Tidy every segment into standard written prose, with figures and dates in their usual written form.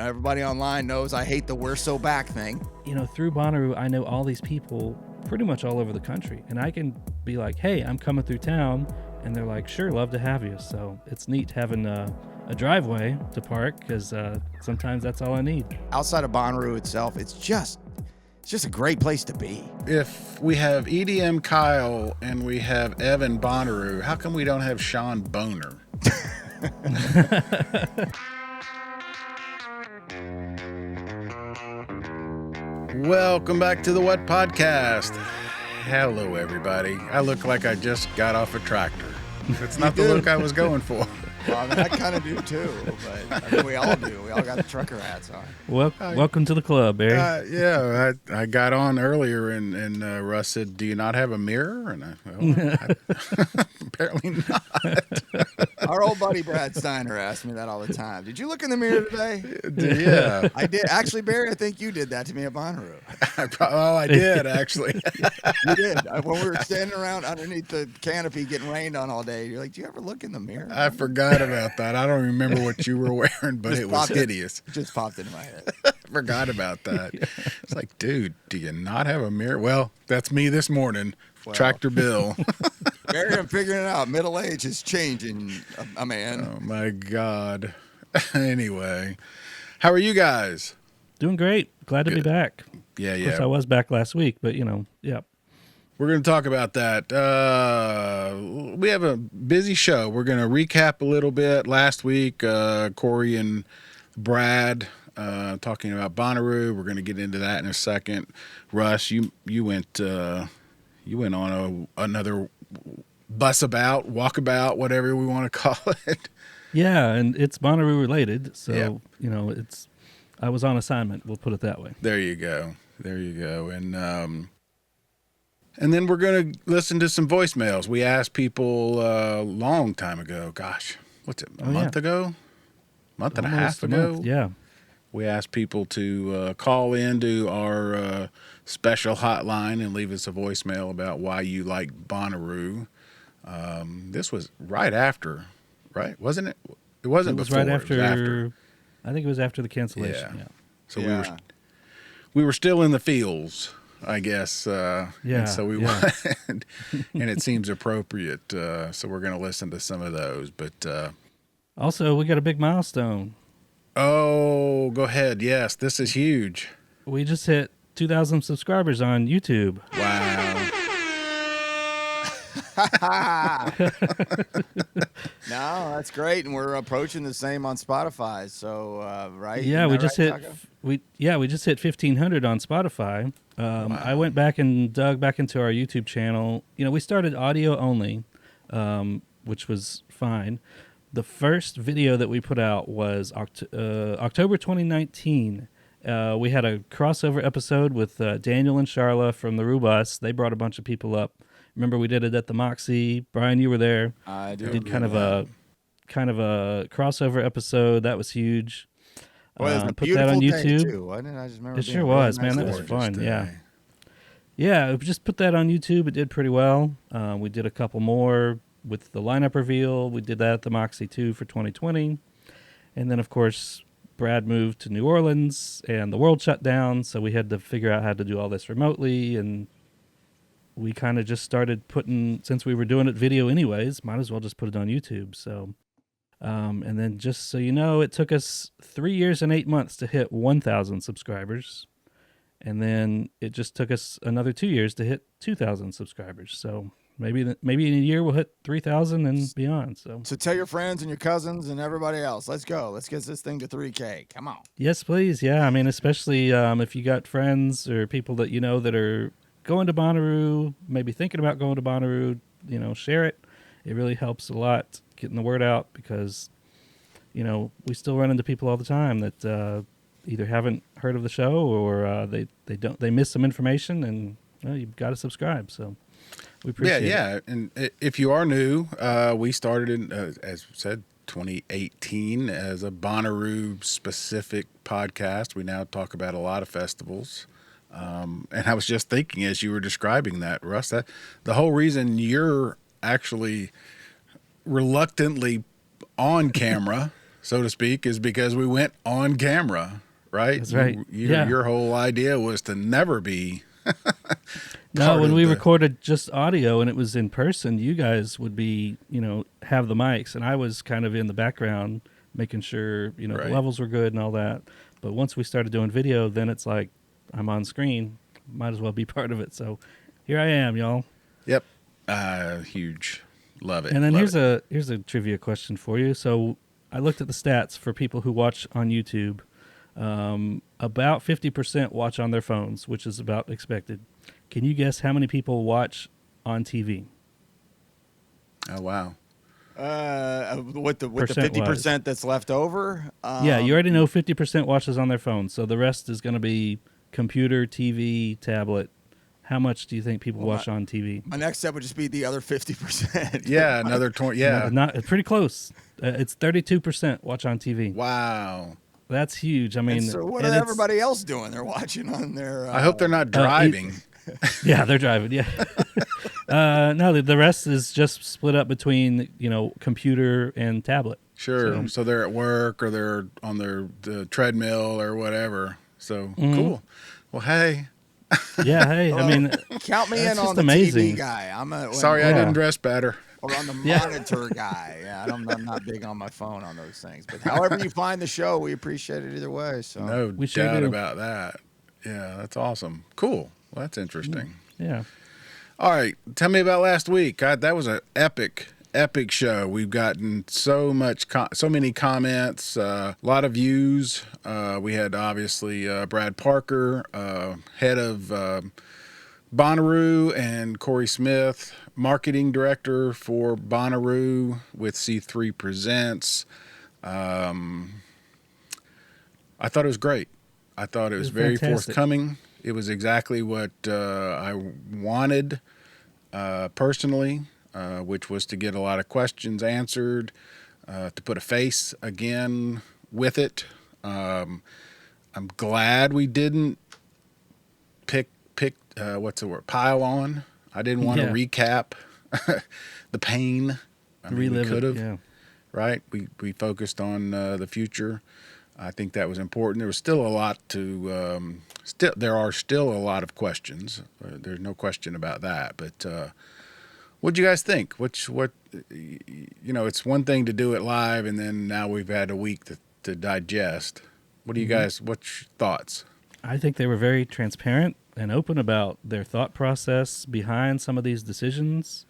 everybody online knows I hate the "we're so back" thing. Through Bonnaroo, I know all these people pretty much all over the country, and I can be like, hey, I'm coming through town, and they're like, sure, love to have you. So it's neat having a driveway to park, because sometimes that's all I need. Outside of Bonnaroo itself, it's just a great place to be. If we have EDM Kyle and we have Evan Bonnaroo, how come we don't have Sean Boner? Welcome back to the What Podcast. Hello, everybody. I look like I just got off a tractor. That's not the look I was going for. Well, I kind of do too, but we all do. We all got the trucker hats on. Welcome to the club, Barry. I got on earlier, and Russ said, "Do you not have a mirror?" And apparently not. Our old buddy Brad Steiner asked me that all the time. Did you look in the mirror today? Yeah, I did. Actually, Barry, I think you did that to me at Bonnaroo. I did actually. You did. When we were standing around underneath the canopy getting rained on all day, you're like, "Do you ever look in the mirror?" I forgot about that. I don't remember what you were wearing, but it was hideous. It just popped into my head. I forgot about that. It's like, dude, do you not have a mirror? Well, that's me this morning. Tractor Bill. Barry, I'm figuring it out. Middle age is changing, a man. Oh, my God. Anyway, how are you guys? Doing great. Glad to be back. Yeah. Of course, I was back last week, but, yeah. We're going to talk about that. We have a busy show. We're going to recap a little bit. Last week, Corey and Brad talking about Bonnaroo. We're going to get into that in a second. Russ, you went on another walkabout, whatever we want to call it. Yeah, and it's Bonnaroo related, so I was on assignment. We'll put it that way. There you go. And then we're going to listen to some voicemails. We asked people a long time ago. Gosh, what's it, a month ago? Month and a half ago? Yeah. We asked people to call into our special hotline and leave us a voicemail about why you like Bonnaroo. This was right after, right? Wasn't it? It wasn't before. Right after, it was after. I think it was after the cancellation. Yeah. So we were still in the fields, I guess. And so we went, and it seems appropriate. So we're going to listen to some of those. But also, we got a big milestone. Oh, go ahead. Yes, this is huge. We just hit 2,000 subscribers on YouTube. Wow. No, that's great, and we're approaching the same on Spotify. So, right? Yeah, we just hit 1,500 on Spotify. Wow. I went back and dug back into our YouTube channel. We started audio only, which was fine. The first video that we put out was October 2019. We had a crossover episode with Daniel and Charla from the Rubus. They brought a bunch of people up. Remember, we did it at the Moxie. Brian, you were there. I do. We did kind of a crossover episode. That was huge. Boy, it was a put that on YouTube. Too, wasn't it? I just remember it sure was, man. That was fun. Yeah. We just put that on YouTube. It did pretty well. We did a couple more with the lineup reveal. We did that at the Moxie 2 for 2020. And then, of course, Brad moved to New Orleans and the world shut down. So we had to figure out how to do all this remotely. And we kind of just started since we were doing it video anyways, might as well just put it on YouTube. So, and then just so you know, it took us 3 years and 8 months to hit 1,000 subscribers. And then it just took us another 2 years to hit 2,000 subscribers. So maybe in a year we'll hit 3,000 and beyond. So tell your friends and your cousins and everybody else. Let's go. Let's get this thing to 3K. Come on. Yes, please. Yeah, I mean, especially if you got friends or people that that are going to Bonnaroo, maybe thinking about going to Bonnaroo, share it. It really helps a lot getting the word out because, we still run into people all the time that either haven't heard of the show or they miss some information, and you've got to subscribe. So we appreciate it. Yeah. And if you are new, we started in, as said, 2018 as a Bonnaroo specific podcast. We now talk about a lot of festivals. And I was just thinking as you were describing that, Russ, that the whole reason you're actually reluctantly on camera so to speak, is because we went on camera, right? That's right. Your whole idea was to never be. No, when we recorded just audio and it was in person, you guys would be, have the mics, and I was kind of in the background making sure, the levels were good and all that. But once we started doing video, then it's like I'm on screen. Might as well be part of it. So here I am, y'all. Yep. Huge. Love it. And then here's a trivia question for you. So I looked at the stats for people who watch on YouTube. About 50% watch on their phones, which is about expected. Can you guess how many people watch on TV? Oh, wow. With the 50% that's left over? Yeah, you already know 50% watches on their phone. So the rest is going to be computer, TV, tablet. How much do you think people watch on TV? My next step would just be the other 50%. Yeah, another 20. Yeah. Not pretty close. It's 32% watch on TV. Wow. That's huge. I mean, and so what are everybody else doing? They're watching on their. I hope they're not driving. Yeah, they're driving. Yeah. No, the rest is just split up between computer and tablet. Sure. So they're at work or they're on the treadmill or whatever. So cool. Well, hey. Yeah. Hey. I mean, count me in on the amazing. TV guy. Sorry, I didn't dress better. Or on the monitor guy. Yeah, I'm not big on my phone on those things. But however you find the show, we appreciate it either way. So no doubt about that. Yeah, that's awesome. Cool. Well, that's interesting. Yeah. All right. Tell me about last week. That was an epic show. We've gotten so many comments, a lot of views. We had obviously Brad Parker, head of Bonnaroo, and Corey Smith, marketing director for Bonnaroo with C3 Presents. I thought it was great. I thought it was very fantastic. Forthcoming. It was exactly what I wanted personally, which was to get a lot of questions answered, to put a face again with it. I'm glad we didn't pick what's the word? Pile on. I didn't want to recap the pain. I mean, we could have, right? We focused on the future. I think that was important. There was still a lot to. There are still a lot of questions. There's no question about that. But what do you guys think? It's one thing to do it live, and then now we've had a week to digest. What do you guys? What's your thoughts? I think they were very transparent and open about their thought process behind some of these decisions,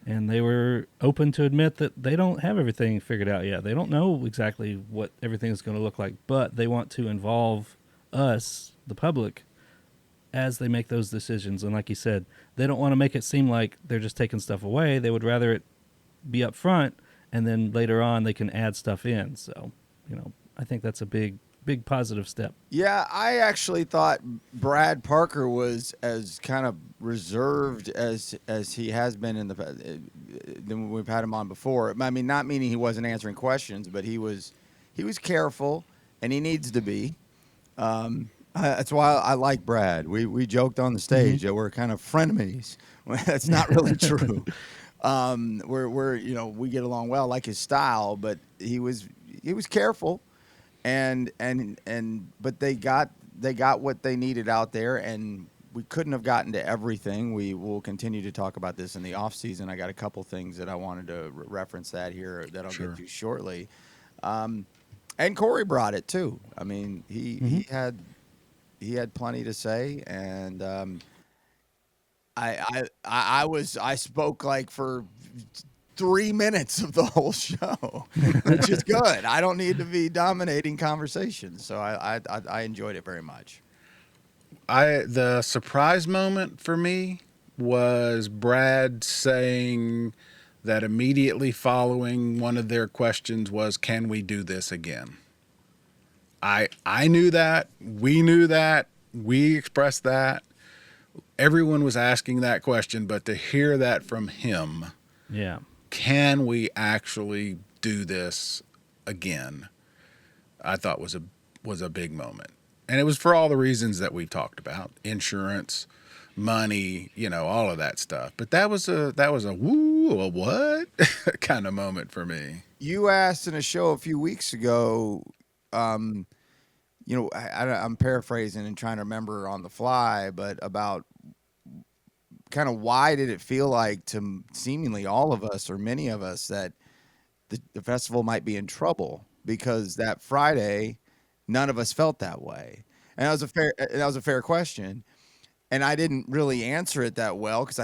and they were open to admit that they don't have everything figured out yet. They don't know exactly what everything is going to look like, but they want to involve us, the public, as they make those decisions. And like you said, they don't want to make it seem like they're just taking stuff away. They would rather it be up front, and then later on they can add stuff in. So, I think that's a big positive step. Yeah, I actually thought Brad Parker was as kind of reserved as he has been in the than we've had him on before. I mean, not meaning he wasn't answering questions, but he was careful, and he needs to be. That's why I like Brad. We joked on the stage that we're kind of frenemies. That's not really true. We get along well, like his style, but he was careful. But they got what they needed out there, and we couldn't have gotten to everything. We will continue to talk about this in the off season. I got a couple things that I wanted to reference that here that I'll get to shortly. And Corey brought it too. I mean, he had plenty to say, and I spoke like for 3 minutes of the whole show, which is good. I don't need to be dominating conversations, so I enjoyed it very much. The surprise moment for me was Brad saying that immediately following one of their questions was, "Can we do this again?" I knew that. We knew that. We expressed that. Everyone was asking that question, but to hear that from him, can we actually do this again? I thought was a big moment. And it was for all the reasons that we've talked about: insurance, money, all of that stuff. But that was a woo Ooh, a what? kind of moment for me. You asked in a show a few weeks ago, I'm paraphrasing and trying to remember on the fly, but about kind of why did it feel like to seemingly all of us or many of us that the festival might be in trouble because that Friday, none of us felt that way. And that was a fair question. And I didn't really answer it that well because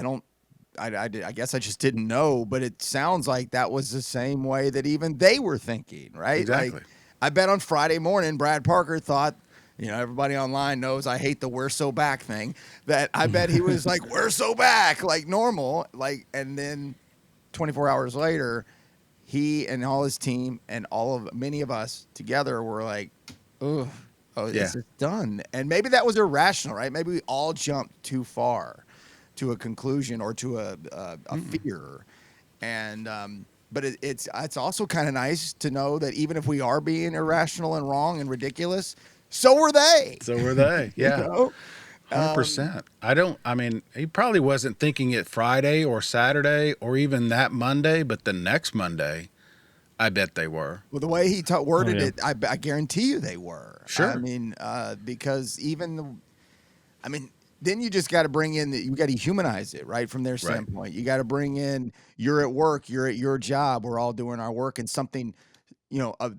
I guess I just didn't know, but it sounds like that was the same way that even they were thinking, right? Exactly. Like, I bet on Friday morning, Brad Parker thought, everybody online knows I hate the "we're so back" thing. That I bet he was like, "We're so back," like normal, like, and then 24 hours later, he and all his team and many of us together were like, "Ugh, oh, this is done." And maybe that was irrational, right? Maybe we all jumped too far to a conclusion or to a fear, and but it's also kind of nice to know that even if we are being irrational and wrong and ridiculous, so were they. So were they. Yeah. 100%. I mean, he probably wasn't thinking it Friday or Saturday or even that Monday, but the next Monday, I bet they were. Well, the way he worded it, I guarantee you they were. Sure. I mean, because then you just got to bring in you got to humanize it, right? From their standpoint, you got to bring in, you're at work, you're at your job, we're all doing our work, and something, a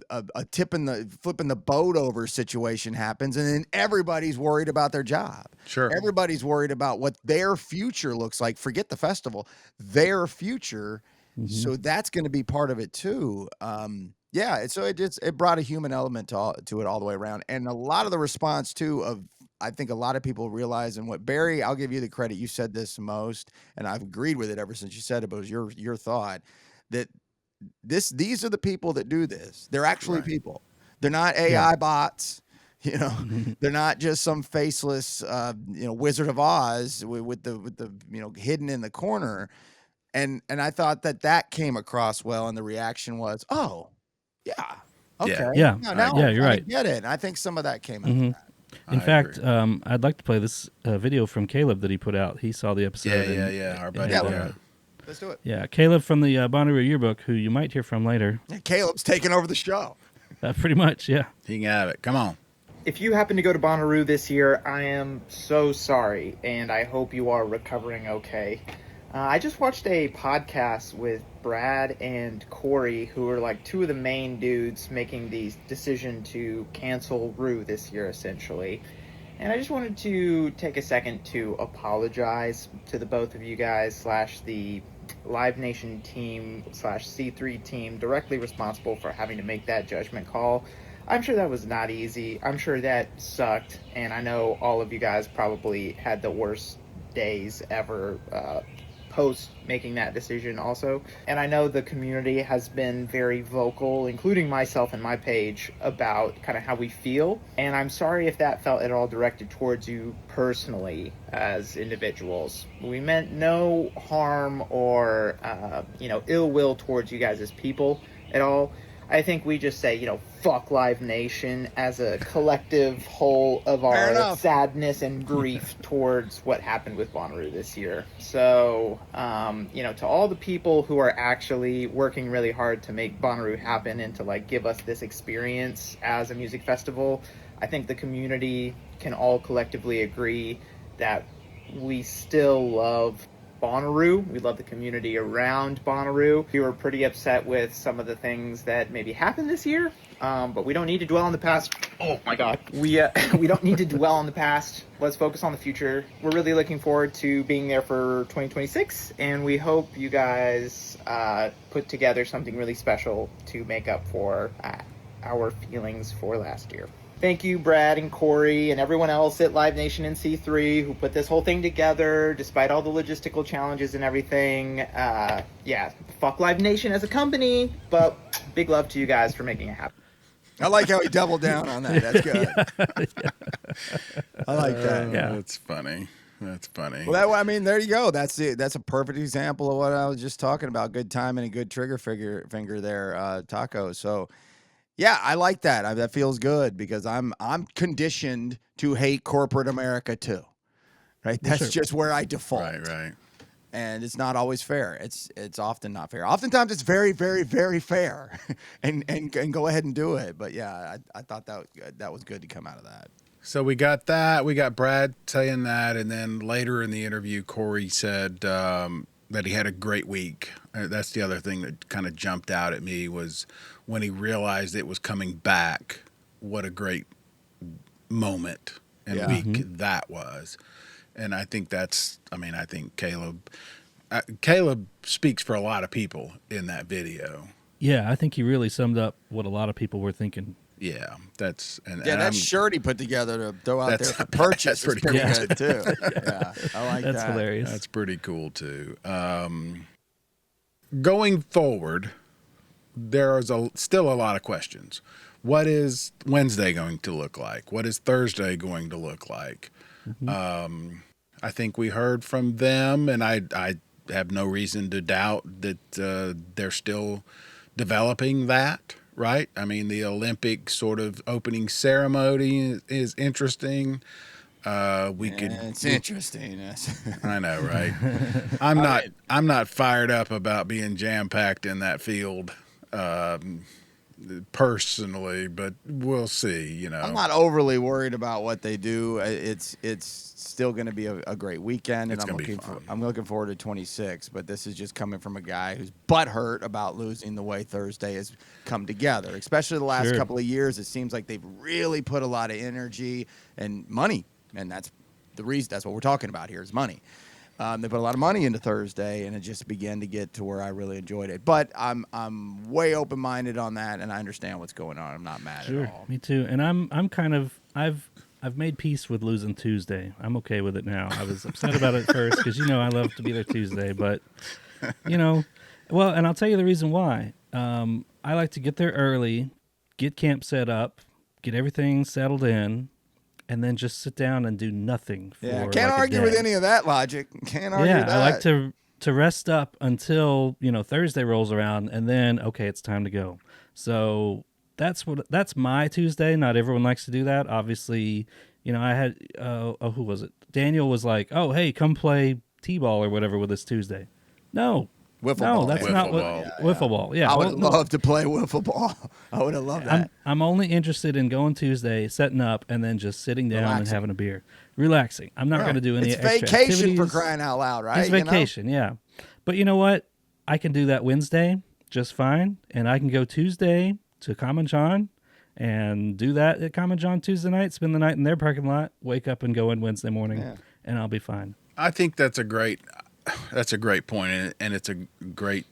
flipping the boat over situation happens, and then everybody's worried about their job. Sure. Everybody's worried about what their future looks like. Forget the festival, their future. Mm-hmm. So that's going to be part of it too. So it brought a human element to it all the way around, and a lot of the response too of, I think a lot of people realize, and what Barry, I'll give you the credit. You said this most, and I've agreed with it ever since you said it. But it was your thought that these are the people that do this. They're actually people. They're not AI bots. They're not just some faceless, Wizard of Oz with the hidden in the corner. And I thought that came across well, and the reaction was, oh, yeah, okay, yeah, you're right. I get it. And I think some of that came out Mm-hmm. of that. In fact, I'd like to play this video from Caleb that he put out. He saw the episode. Our buddy. Let's do it. Yeah, Caleb from the Bonnaroo yearbook, who you might hear from later. Yeah, Caleb's taking over the show. Pretty much, yeah. He can have it. Come on. If you happen to go to Bonnaroo this year, I am so sorry, and I hope you are recovering okay. I just watched a podcast with Brad and Corey, who are like two of the main dudes making the decision to cancel Roo this year, essentially. And I just wanted to take a second to apologize to the both of you guys / the Live Nation team / C3 team directly responsible for having to make that judgment call. I'm sure that was not easy. I'm sure that sucked, and I know all of you guys probably had the worst days ever post making that decision also. And I know the community has been very vocal, including myself and my page, about kind of how we feel. And I'm sorry if that felt at all directed towards you personally as individuals. We meant no harm or, ill will towards you guys as people at all. I think we just say, fuck Live Nation as a collective whole of our sadness and grief towards what happened with Bonnaroo this year. So, to all the people who are actually working really hard to make Bonnaroo happen and to give us this experience as a music festival, I think the community can all collectively agree that we still love Bonnaroo. We love the community around Bonnaroo. We were pretty upset with some of the things that maybe happened this year, but we don't need to dwell on the past. Oh my God. We don't need to dwell on the past. Let's focus on the future. We're really looking forward to being there for 2026, and we hope you guys put together something really special to make up for our feelings for last year. Thank you, Brad and Corey and everyone else at Live Nation and C3 who put this whole thing together despite all the logistical challenges and everything. Fuck Live Nation as a company, but big love to you guys for making it happen. I like how he doubled down on that. That's good. I like that. Yeah, that's funny. That's funny. Well, there you go. That's a perfect example of what I was just talking about. Good time and a good trigger finger there, Taco. So. Yeah, I like that. That feels good because I'm conditioned to hate corporate America too. Right? That's just where I default. Right. and it's not always fair. It's often not fair. Oftentimes it's very, very, very fair, and go ahead and do it. But yeah, I thought that was good to come out of that. So we got that. We got Brad saying that, and then later in the interview, Corey said that he had a great week. That's the other thing that kind of jumped out at me was when he realized it was coming back. What a great moment and week that was. And I think I think Caleb speaks for a lot of people in that video. Yeah, I think he really summed up what a lot of people were thinking. Yeah, that shirt he put together to throw out there for purchase that's is pretty good too. Yeah, I like that. That's hilarious. That's pretty cool too. Going forward, there is still a lot of questions. What is Wednesday going to look like? What is Thursday going to look like? I think we heard from them, and I have no reason to doubt that they're still developing that. Right? I mean, the Olympic sort of opening ceremony is interesting. It's interesting. I know, right? I'm not fired up about being jam packed in that field, personally, but we'll see. I'm not overly worried about what they do. It's still going to be a great weekend, and I'm looking forward to 26. But this is just coming from a guy who's butthurt about losing the way Thursday has come together, especially the last couple of years. It seems like they've really put a lot of energy and money, and that's the reason. That's what we're talking about here is money. They put a lot of money into Thursday, and it just began to get to where I really enjoyed it. But I'm way open-minded on that, and I understand what's going on. I'm not mad at all. Me too. And I'm kind of I've made peace with losing Tuesday. I'm okay with it now. I was upset about it first because I love to be there Tuesday, but well, and I'll tell you the reason why. I like to get there early, get camp set up, get everything settled in, and then just sit down and do nothing for can't argue with any of that logic. Can't argue with that. I like to rest up until Thursday rolls around, and then it's time to go. So that's my Tuesday. Not everyone likes to do that. Obviously, I had who was it? Daniel was like, "Oh, hey, come play t-ball or whatever with us Tuesday." No. Wiffle ball. That's not what wiffle ball. Yeah, I would love to play wiffle ball. I would have loved that. I'm only interested in going Tuesday, setting up, and then just sitting down and having a beer, relaxing. I'm not going to do any it's extra vacation activities. For crying out loud, right? It's vacation, yeah. But you know what? I can do that Wednesday just fine, and I can go Tuesday to Common John and do that at Common John Tuesday night, spend the night in their parking lot, wake up and go in Wednesday morning, and I'll be fine. I think that's a great point, and it's a great.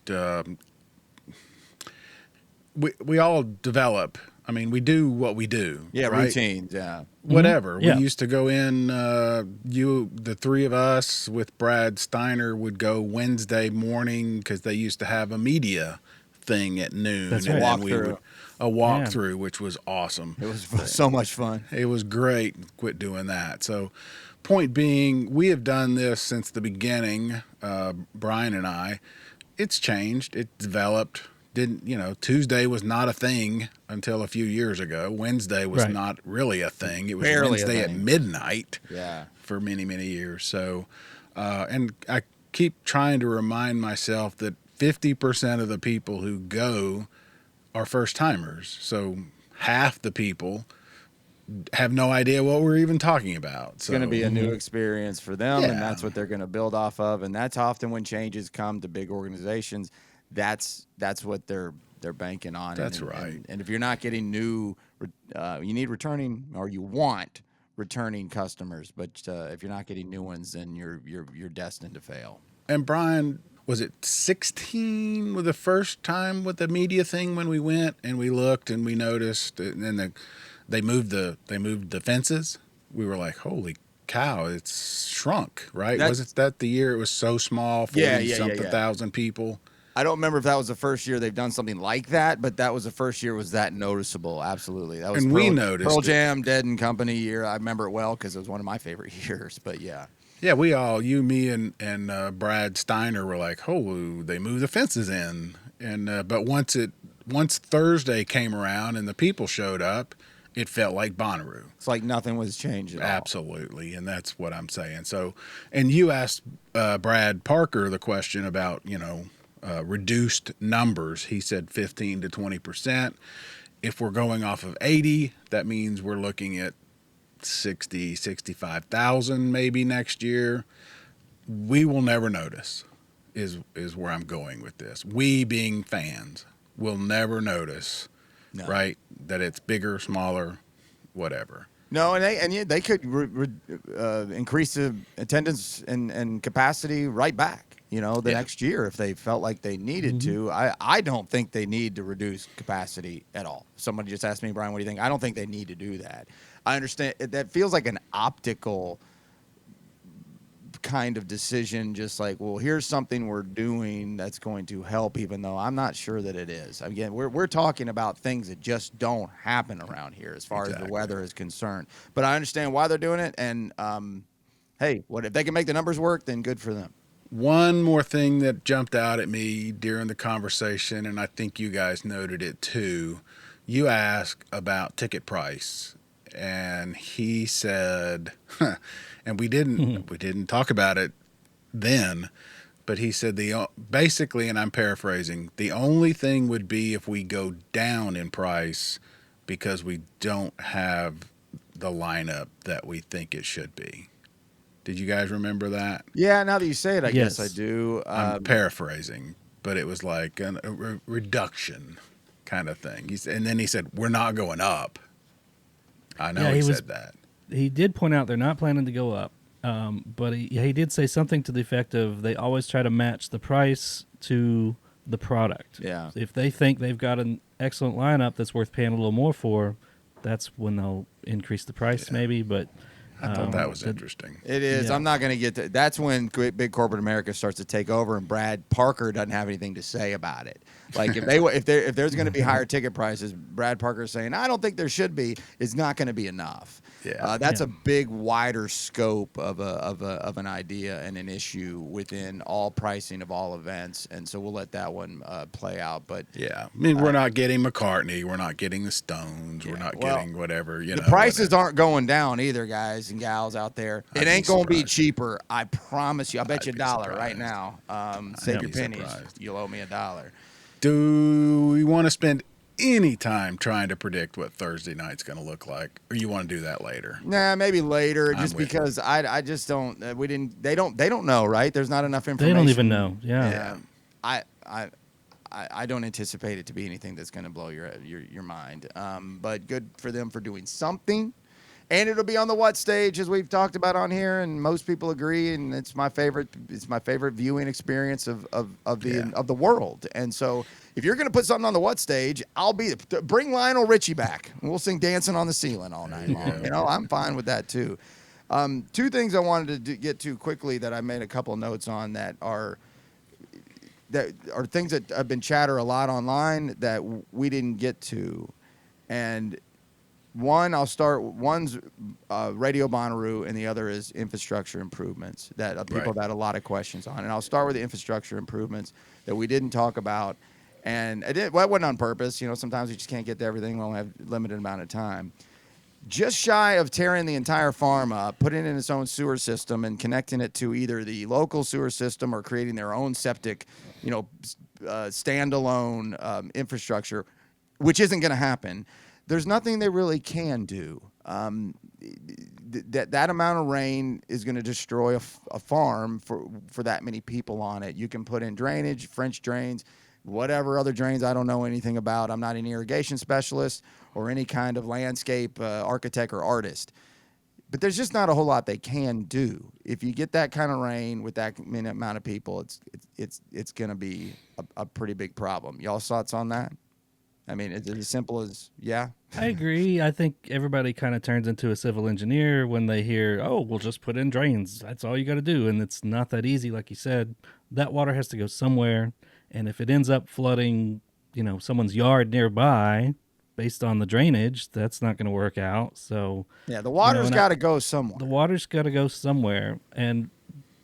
We all develop. I mean, we do what we do. Yeah, right? routines. Yeah, whatever. Yeah. We used to go in. The three of us with Brad Steiner would go Wednesday morning because they used to have a media thing at noon. That's and right. then a walkthrough, which was awesome. It was so much fun. It was great. Quit doing that. So, point being, we have done this since the beginning. Bryan and I. It's changed. It developed. Tuesday was not a thing until a few years ago. Wednesday was not really a thing. It was barely Wednesday at midnight. Yeah. For many, many years. So, and I keep trying to remind myself that 50% of the people who go are first timers. So half the people have no idea what we're even talking about. It's going to be a new experience for them, and that's what they're going to build off of. And that's often when changes come to big organizations. That's what they're banking on. That's right. And if you're not getting new, you need returning, or you want returning customers. But if you're not getting new ones, then you're destined to fail. And Bryan, was it 16 was the first time with the media thing when we went and we looked and we noticed, and then they moved the fences? We were like, holy cow, it's shrunk, right? Wasn't that the year it was so small, 40-something,000 people? I don't remember if that was the first year they've done something like that, but that was the first year was that noticeable. Absolutely. That was we noticed Pearl Jam, Dead and Company year. I remember it well because it was one of my favorite years, but yeah. Yeah, we all, you, me, and Brad Steiner were like, oh, they moved the fences in. And but once Thursday came around and the people showed up, it felt like Bonnaroo. It's like nothing was changed at all. Absolutely, and that's what I'm saying. So, and you asked Brad Parker the question about, reduced numbers. He said 15 to 20%. If we're going off of 80, that means we're looking at 60, 65,000 maybe next year. We will never notice is where I'm going with this. We being fans will never notice, No. right? That it's bigger, smaller, whatever. No, and they could increase the attendance and capacity right back. Next year if they felt like they needed to. I don't think they need to reduce capacity at all. Somebody just asked me, Brian, what do you think? I don't think they need to do that. I understand that feels like an optical kind of decision, just like, well, here's something we're doing that's going to help, even though I'm not sure that it is. Again, we're talking about things that just don't happen around here as far as the weather is concerned. But I understand why they're doing it, and hey, what if they can make the numbers work, then good for them. One more thing that jumped out at me during the conversation, and I think you guys noted it too. You asked about ticket price, and he said, and we didn't talk about it then, but he said basically, and I'm paraphrasing, the only thing would be if we go down in price because we don't have the lineup that we think it should be. Did you guys remember that? Yeah, now that you say it, I guess I do. I'm paraphrasing, but it was like a reduction kind of thing. And then he said, we're not going up. I know he said that. He did point out they're not planning to go up, but he did say something to the effect of they always try to match the price to the product. Yeah. If they think they've got an excellent lineup that's worth paying a little more for, that's when they'll increase the price maybe, but... I thought that was interesting. It is. Yeah. I'm not going to get to. That's when big corporate America starts to take over, and Brad Parker doesn't have anything to say about it. Like if there's going to be higher ticket prices, Brad Parker saying I don't think there should be. It's not going to be enough. Yeah, that's a big, wider scope of an idea and an issue within all pricing of all events, and so we'll let that one play out. But yeah, I mean, we're not getting McCartney, we're not getting the Stones, we're not getting whatever. The prices aren't going down either, guys and gals out there. It ain't going to be cheaper. I promise you. I'll bet you $1 right now. Save your pennies. You'll owe me $1. Do we want to spend any time trying to predict what Thursday night's going to look like, or you want to do that later? Nah, maybe later. Just because I just don't. They don't know, right? There's not enough information. They don't even know. Yeah. I don't anticipate it to be anything that's going to blow your mind. But good for them for doing something. And it'll be on the what stage, as we've talked about on here, and most people agree. And it's my favorite. It's my favorite viewing experience of the world. And so, if you're going to put something on the what stage, bring Lionel Richie back, and we'll sing "Dancing on the Ceiling" all night long. I'm fine with that too. Two things I wanted to get to quickly that I made a couple of notes on that are things that have been chatter a lot online that we didn't get to, and. One's Radio Bonnaroo, and the other is infrastructure improvements that people have had a lot of questions on. And I'll start with the infrastructure improvements that we didn't talk about. And it wasn't on purpose. Sometimes we just can't get to everything. We only have a limited amount of time. Just shy of tearing the entire farm up, putting it in its own sewer system and connecting it to either the local sewer system or creating their own septic, standalone infrastructure, which isn't going to happen. There's nothing they really can do. That amount of rain is going to destroy a farm for that many people on it. You can put in drainage, French drains, whatever other drains I don't know anything about. I'm not an irrigation specialist or any kind of landscape architect or artist. But there's just not a whole lot they can do. If you get that kind of rain with that amount of people, it's going to be a pretty big problem. Y'all's thoughts on that? I mean, is it as simple as, yeah? I agree. I think everybody kind of turns into a civil engineer when they hear, oh, we'll just put in drains. That's all you got to do. And it's not that easy. Like you said, that water has to go somewhere. And if it ends up flooding, someone's yard nearby based on the drainage, that's not going to work out. So yeah, the water's got to go somewhere. The water's got to go somewhere. And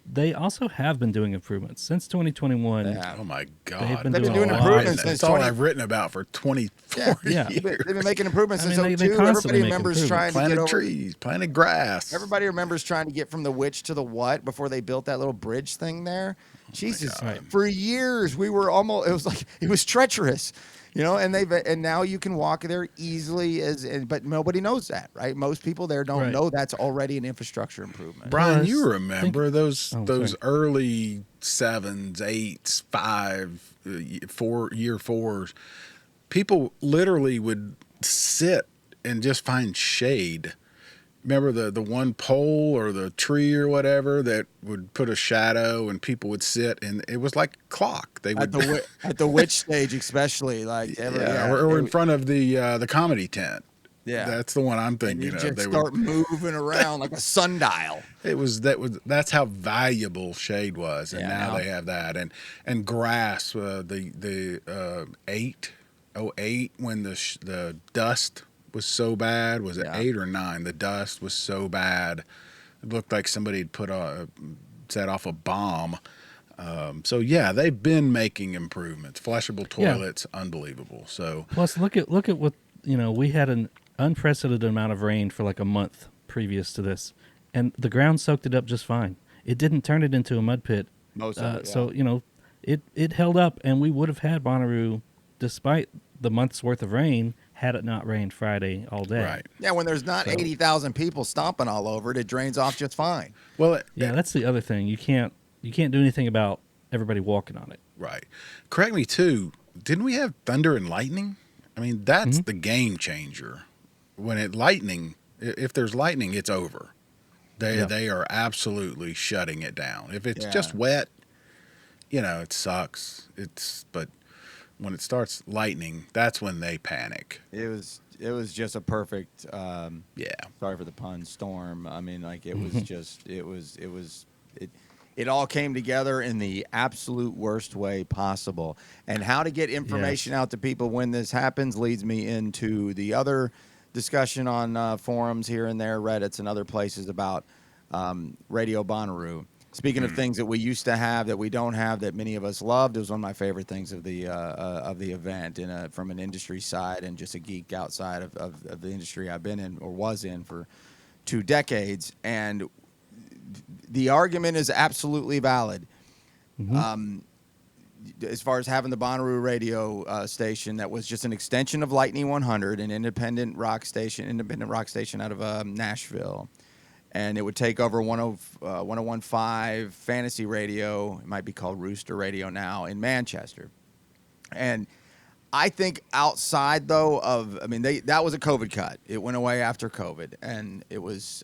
they also have been doing improvements since 2021. Oh my They've God. been They've been doing doing a lot. improvements That's since all 20 I've written about for 24 Yeah. years. They've been making improvements I since mean, they 02. constantly Everybody make remembers improvements. trying to get Planted over. trees, planted grass. Everybody remembers trying to get from the which to the what before they built that little bridge thing there. Jesus, Right. for years we were almost. It was like it was treacherous, and now you can walk there easily but nobody knows that, right? Most people there don't Right. know that's already an infrastructure improvement. Brian, Plus, you remember those sorry. early 7s, 8s, year 4s. People literally would sit and just find shade. Remember the one pole or the tree or whatever that would put a shadow and people would sit, and it was like a clock. They would At the witch stage, especially or in front of the comedy tent. Yeah. That's the one I'm and thinking you of. just They start moving around like a sundial. that's how valuable shade was, and Yeah, now now- they have that and grass. The 08 when the dust was so bad. Was it Yeah. 8 or 9? The dust was so bad. It looked like somebody had set off a bomb. So yeah, they've been making improvements. Flushable toilets, unbelievable. So Plus, look at what we had an unprecedented amount of rain for like a month previous to this, and the ground soaked it up just fine. It didn't turn it into a mud pit. Most of it, yeah. So it held up, and we would have had Bonnaroo despite the month's worth of rain had it not rained Friday all day. right. Yeah, when there's not So- 80,000 people stomping all over it, it drains off just fine. Well, Yeah, that's the other thing. You can't do anything about everybody walking on it. right. Correct me too. Didn't we have thunder and lightning? I mean, that's the game changer. When if there's lightning, it's over. They are absolutely shutting it down. If it's just wet, it sucks. But when it starts lightning, that's when they panic. It was just a perfect Yeah. sorry for the pun, storm. I mean, like it was just it all came together in the absolute worst way possible. And how to get information out to people when this happens leads me into the other discussion on forums here and there, Reddits and other places about Radio Bonnaroo. Speaking of things that we used to have that we don't have that many of us loved, it was one of my favorite things of the event from an industry side and just a geek outside of the industry I've been in or was in for 2 decades. And the argument is absolutely valid. As far as having the Bonnaroo radio station that was just an extension of Lightning 100, an independent rock station out of Nashville. And it would take over 101.5 Fantasy Radio. It might be called Rooster Radio now in Manchester. And I think outside though that was a COVID cut. It went away after COVID, and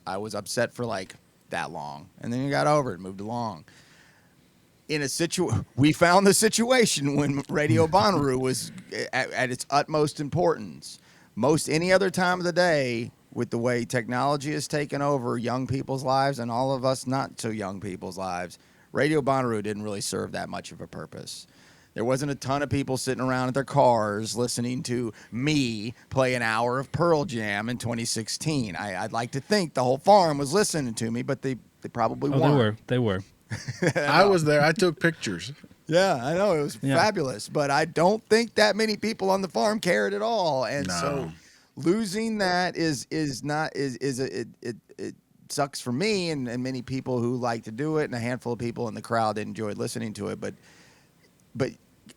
I was upset for like that long, and then you got over it, moved along. We found the situation when Radio Bonnaroo was at its utmost importance. Most any other time of the day, with the way technology has taken over young people's lives and all of us not so young people's lives, Radio Bonnaroo didn't really serve that much of a purpose. There wasn't a ton of people sitting around at their cars listening to me play an hour of Pearl Jam in 2016. I'd like to think the whole farm was listening to me, but they probably weren't. They were. I was there. I took pictures. Yeah, I know. It was fabulous, but I don't think that many people on the farm cared at all. And so losing that it sucks for me and many people who like to do it, and a handful of people in the crowd that enjoyed listening to it. But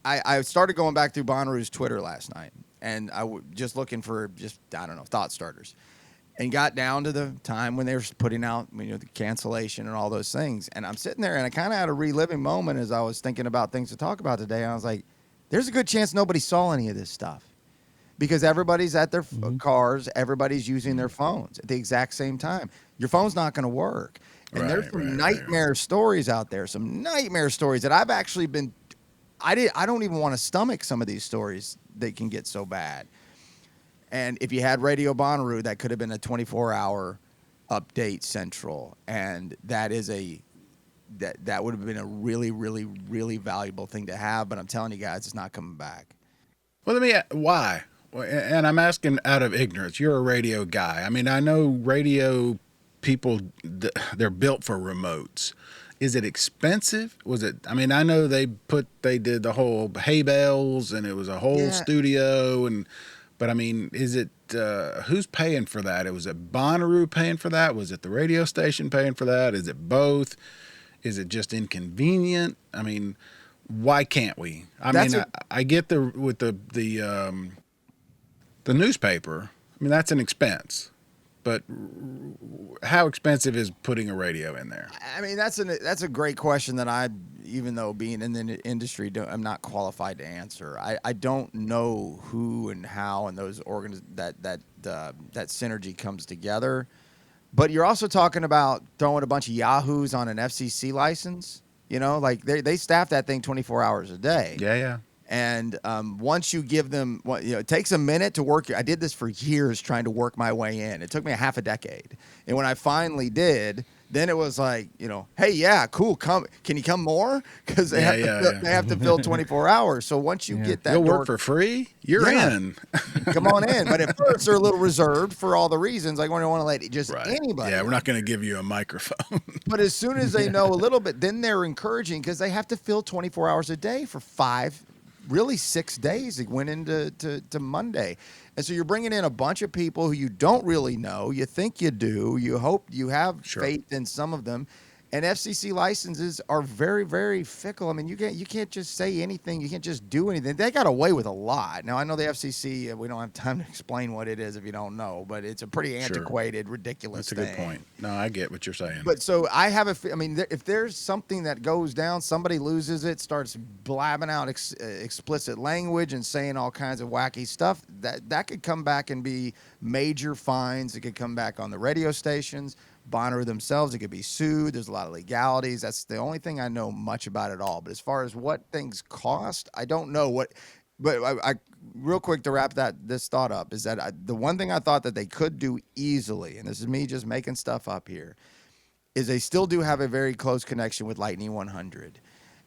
I started going back through Bonnaroo's Twitter last night, and just looking for thought starters, and got down to the time when they were putting out the cancellation and all those things. And I'm sitting there, and I kind of had a reliving moment as I was thinking about things to talk about today. And I was like, there's a good chance nobody saw any of this stuff, because everybody's at their cars, everybody's using their phones at the exact same time. Your phone's not going to work. And there's some nightmare stories out there, some nightmare stories that I've actually been. I don't even want to stomach some of these stories. They can get so bad. And if you had Radio Bonnaroo, that could have been a 24-hour update central, and that would have been a really, really, really valuable thing to have. But I'm telling you guys, it's not coming back. Well, why? And I'm asking out of ignorance. You're a radio guy. I mean, I know radio people, they're built for remotes. Is it expensive? Was it? I mean, I know they did the whole hay bales and it was a whole Yeah. studio but I mean, is it who's paying for that? Was it Bonnaroo paying for that? Was it the radio station paying for that? Is it both? Is it just inconvenient? I mean, why can't we? I get with the newspaper. I mean, that's an expense. But how expensive is putting a radio in there? I mean, that's a great question that I, even though being in the industry, I'm not qualified to answer. I don't know who and how and those that synergy comes together. But you're also talking about throwing a bunch of yahoos on an FCC license. You know, like they staff that thing 24 hours a day. Yeah. And once you give them, it takes a minute to work. I did this for years trying to work my way in. It took me a half a decade. And when I finally did, then it was like, hey, yeah, cool. Can you come more? Because they have to fill 24 hours. So once you get that, you'll work for free. You're in. Come on in. But at first they're a little reserved for all the reasons. Like, we don't want to let anybody. Yeah, we're not going to give you a microphone. But as soon as they know a little bit, then they're encouraging because they have to fill 24 hours a day for 6 days. It went into to Monday. And so you're bringing in a bunch of people who you don't really know. You think you do. You hope you have faith in some of them. And FCC licenses are very, very fickle. I mean, you can't just say anything. You can't just do anything. They got away with a lot. Now, I know the FCC, we don't have time to explain what it is if you don't know, but it's a pretty antiquated, ridiculous thing. That's a good point. No, I get what you're saying. But so I have if there's something that goes down, somebody loses it, starts blabbing out explicit language and saying all kinds of wacky stuff, that could come back and be major fines. It could come back on the radio stations. Bonnaroo themselves, it could be sued. There's a lot of legalities. That's the only thing I know much about it all. But as far as what things cost, I don't know what. But I real quick to wrap this thought up is that the one thing I thought that they could do easily, and this is me just making stuff up here, is they still do have a very close connection with Lightning 100,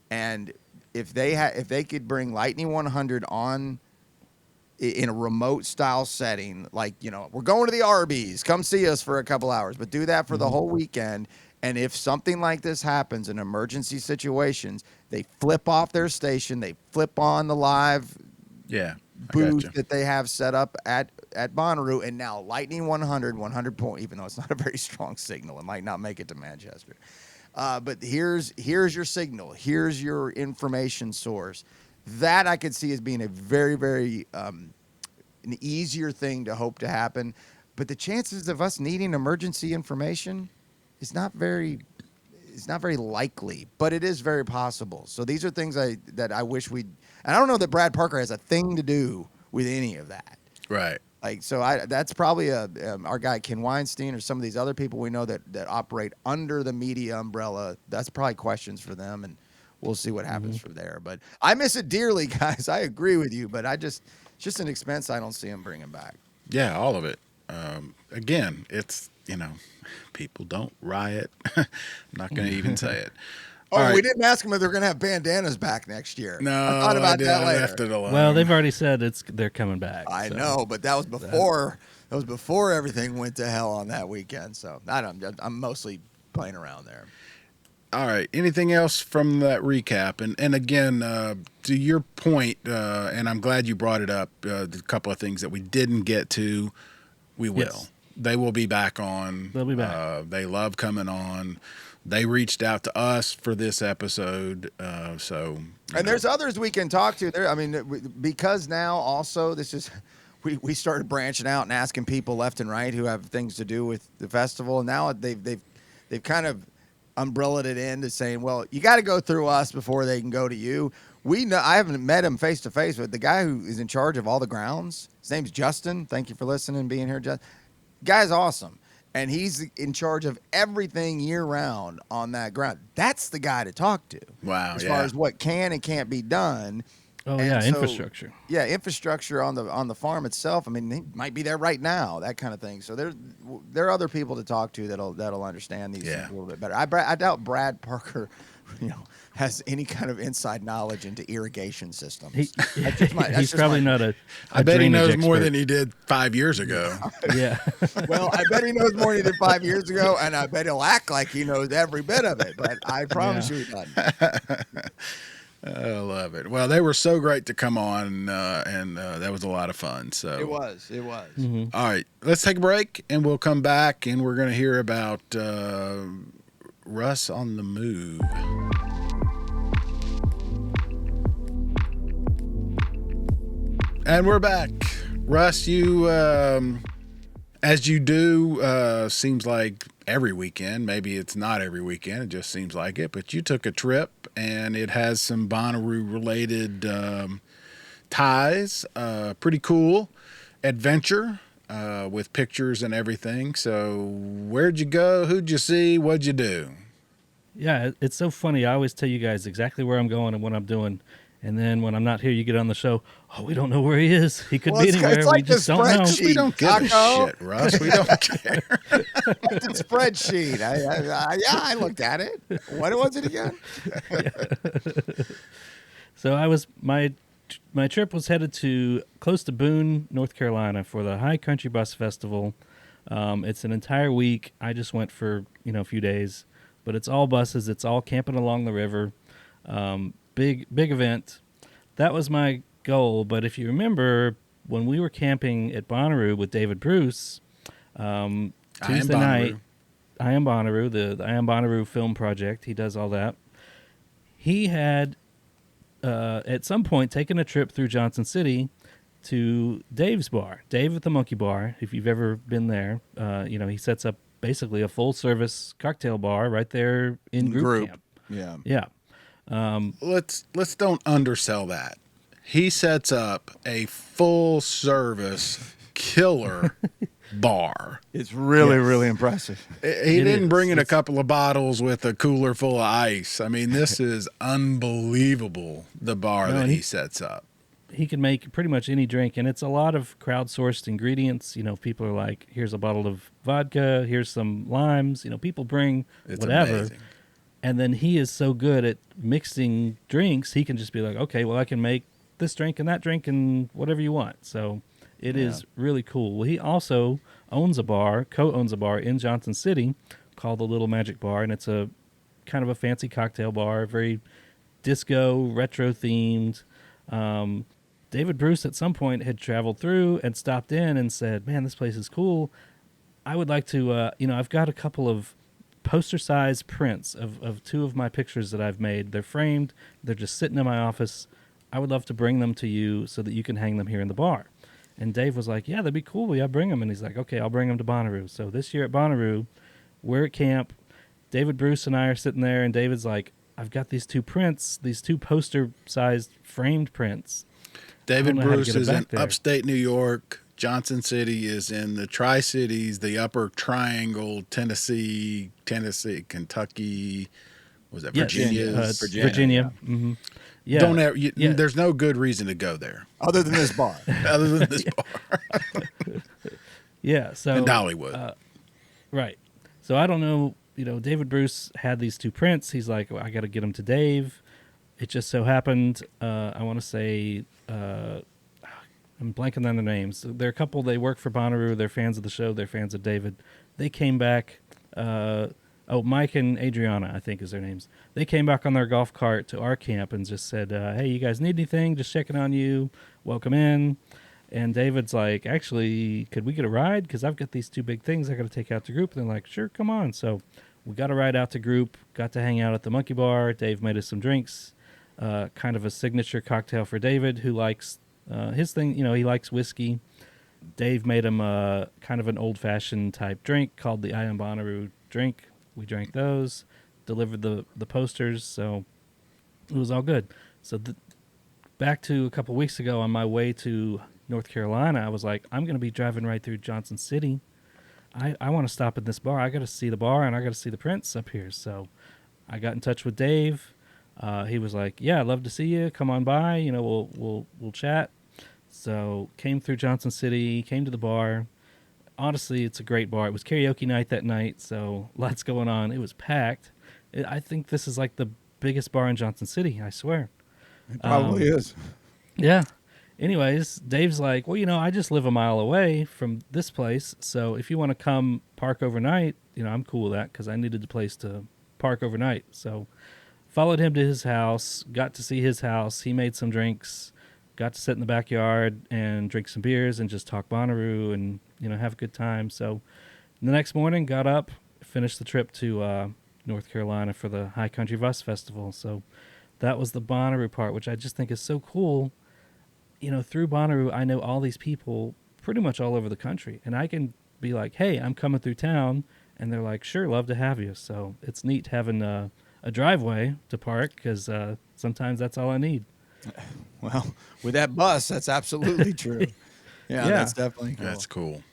and if they could bring Lightning 100 on in a remote style setting, like, we're going to the Arby's, come see us for a couple hours, but do that for the whole weekend. And if something like this happens in emergency situations, they flip off their station, they flip on the live booth that they have set up at Bonnaroo, and now Lightning 100 point, even though it's not a very strong signal, it might not make it to Manchester. But here's your signal, here's your information source. That I could see as being a very, very an easier thing to hope to happen. But the chances of us needing emergency information is not very likely, but it is very possible. So these are things that I wish and I don't know that Brad Parker has a thing to do with any of that. Right. Like, so that's probably our guy Ken Weinstein or some of these other people we know that operate under the media umbrella. That's probably questions for them, and we'll see what happens from there. But I miss it dearly, guys. I agree with you, but it's just an expense I don't see them bringing back. Yeah, all of it. Again, it's, people don't riot. I'm not going to even say it. We didn't ask them if they're going to have bandanas back next year. No, I thought about that later. Left it alone. Well, they've already said they're coming back. I know, but that was before. That was before everything went to hell on that weekend. So I'm mostly playing around there. All right. Anything else from that recap? And again, to your point, and I'm glad you brought it up, a couple of things that we didn't get to, we will. Yes. They will be back on. They'll be back. They love coming on. They reached out to us for this episode. And there's others we can talk to there. I mean, because now also this is, we started branching out and asking people left and right who have things to do with the festival. And now they've kind of umbrellaed it into saying, well, you got to go through us before they can go to you. We know, I haven't met him face to face, but the guy who is in charge of all the grounds, his name's Justin. Thank you for listening and being here, Justin. Guy's awesome. And he's in charge of everything year round on that ground. That's the guy to talk to. Wow. As far as what can and can't be done. Oh And yeah, so, infrastructure. yeah, infrastructure on the farm itself. I mean, he might be there right now, that kind of thing. So there are other people to talk to that'll understand these things a little bit better. I doubt Brad Parker, has any kind of inside knowledge into irrigation systems. He's probably not a I bet he drainage knows more expert. than he did 5 years ago. Yeah. Well, I bet he knows more than he did 5 years ago, and I bet he'll act like he knows every bit of it. But I promise you he doesn't. I love it. Well, they were so great to come on, and that was a lot of fun. So It was. Mm-hmm. all right, let's take a break, and we'll come back, and we're going to hear about Russ on the move. And we're back. Russ, you, as you do, seems like every weekend, maybe it's not every weekend, it just seems like it, but you took a trip and it has some Bonnaroo related ties. Pretty cool adventure with pictures and everything. So where'd you go? Who'd you see? What'd you do? Yeah, it's so funny. I always tell you guys exactly where I'm going and what I'm doing. And then when I'm not here, you get on the show. Oh, we don't know where he is. He could be anywhere. It's like we just the don't know. spreadsheet. We don't give a Taco. shit, Russ. We don't care. The spreadsheet. I looked at it. What was it again? So my trip was headed to close to Boone, North Carolina for the High Country Bus Festival. It's an entire week. I just went for a few days, but it's all buses. It's all camping along the river. Big event. That was my goal. But if you remember, when we were camping at Bonnaroo with David Bruce, Tuesday night, I Am Bonnaroo, the I Am Bonnaroo film project, he does all that. He had, at some point, taken a trip through Johnson City to Dave's bar. Dave at the Monkey Bar, if you've ever been there, he sets up basically a full-service cocktail bar right there in group camp. Yeah. Yeah. Let's don't undersell that. He sets up a full service killer bar. It's really impressive. He didn't bring in a couple of bottles with a cooler full of ice. I mean, this is unbelievable, the bar that he sets up. He can make pretty much any drink, and it's a lot of crowdsourced ingredients. People are like, here's a bottle of vodka, here's some limes. People bring whatever. Amazing. And then he is so good at mixing drinks, he can just be like, okay, well, I can make this drink and that drink and whatever you want. So it is really cool. Well, he also co-owns a bar in Johnson City called the Little Magic Bar, and it's a kind of a fancy cocktail bar, very disco, retro themed. David Bruce at some point had traveled through and stopped in and said, man, this place is cool. I would like to, I've got a couple of poster-sized prints of two of my pictures that I've made. They're framed. They're just sitting in my office. I would love to bring them to you so that you can hang them here in the bar. And Dave was like, yeah, that'd be cool. Yeah, bring them. And he's like, okay, I'll bring them to Bonnaroo. So this year at Bonnaroo, we're at camp. David Bruce and I are sitting there, and David's like, I've got these two prints, these two poster-sized framed prints. David Bruce is in upstate New York. Johnson City is in the Tri-Cities, the Upper Triangle, Tennessee, Kentucky. Was that Virginia? Virginia. Yeah. Mm-hmm. Yeah. There's no good reason to go there Other than this bar. Yeah. So and Dollywood. Right. So I don't know. David Bruce had these two prints. He's like, well, I got to get them to Dave. It just so happened. I want to say. I'm blanking on their names. They're a couple. They work for Bonnaroo. They're fans of the show. They're fans of David. They came back. Mike and Adriana, I think is their names. They came back on their golf cart to our camp and just said, hey, you guys need anything? Just checking on you. Welcome in. And David's like, actually, could we get a ride? Because I've got these two big things I got to take out to group. And they're like, sure, come on. So we got a ride out to group, got to hang out at the Monkey Bar. Dave made us some drinks, kind of a signature cocktail for David, who likes his thing. He likes whiskey. Dave made him kind of an old-fashioned type drink called the I Am Bonnaroo drink. We drank those, delivered the posters, so it was all good. So back to a couple weeks ago on my way to North Carolina, I was like, I'm going to be driving right through Johnson City. I want to stop at this bar. I got to see the bar, and I got to see the prints up here. So I got in touch with Dave. he was like, "Yeah, I'd love to see you. Come on by. You know, we'll chat." So came through Johnson City, came to the bar. Honestly, it's a great bar. It was karaoke night that night, so lots going on. It was packed. I think this is like the biggest bar in Johnson City. I swear. It probably is. Yeah. Anyways, Dave's like, well, you know, I just live a mile away from this place, so if you want to come park overnight, you know, I'm cool with that because I needed a place to park overnight. So followed him to his house, got to see his house. He made some drinks, got to sit in the backyard and drink some beers and just talk Bonnaroo and, you know, have a good time. So the next morning, got up, finished the trip to North Carolina for the High Country Bus Festival. So that was the Bonnaroo part, which I just think is so cool. You know, through Bonnaroo, I know all these people pretty much all over the country. And I can be like, hey, I'm coming through town. And they're like, sure, love to have you. So it's neat having a driveway to park because sometimes that's all I need. Well, with that bus, that's absolutely true. Yeah, that's definitely cool. That's cool.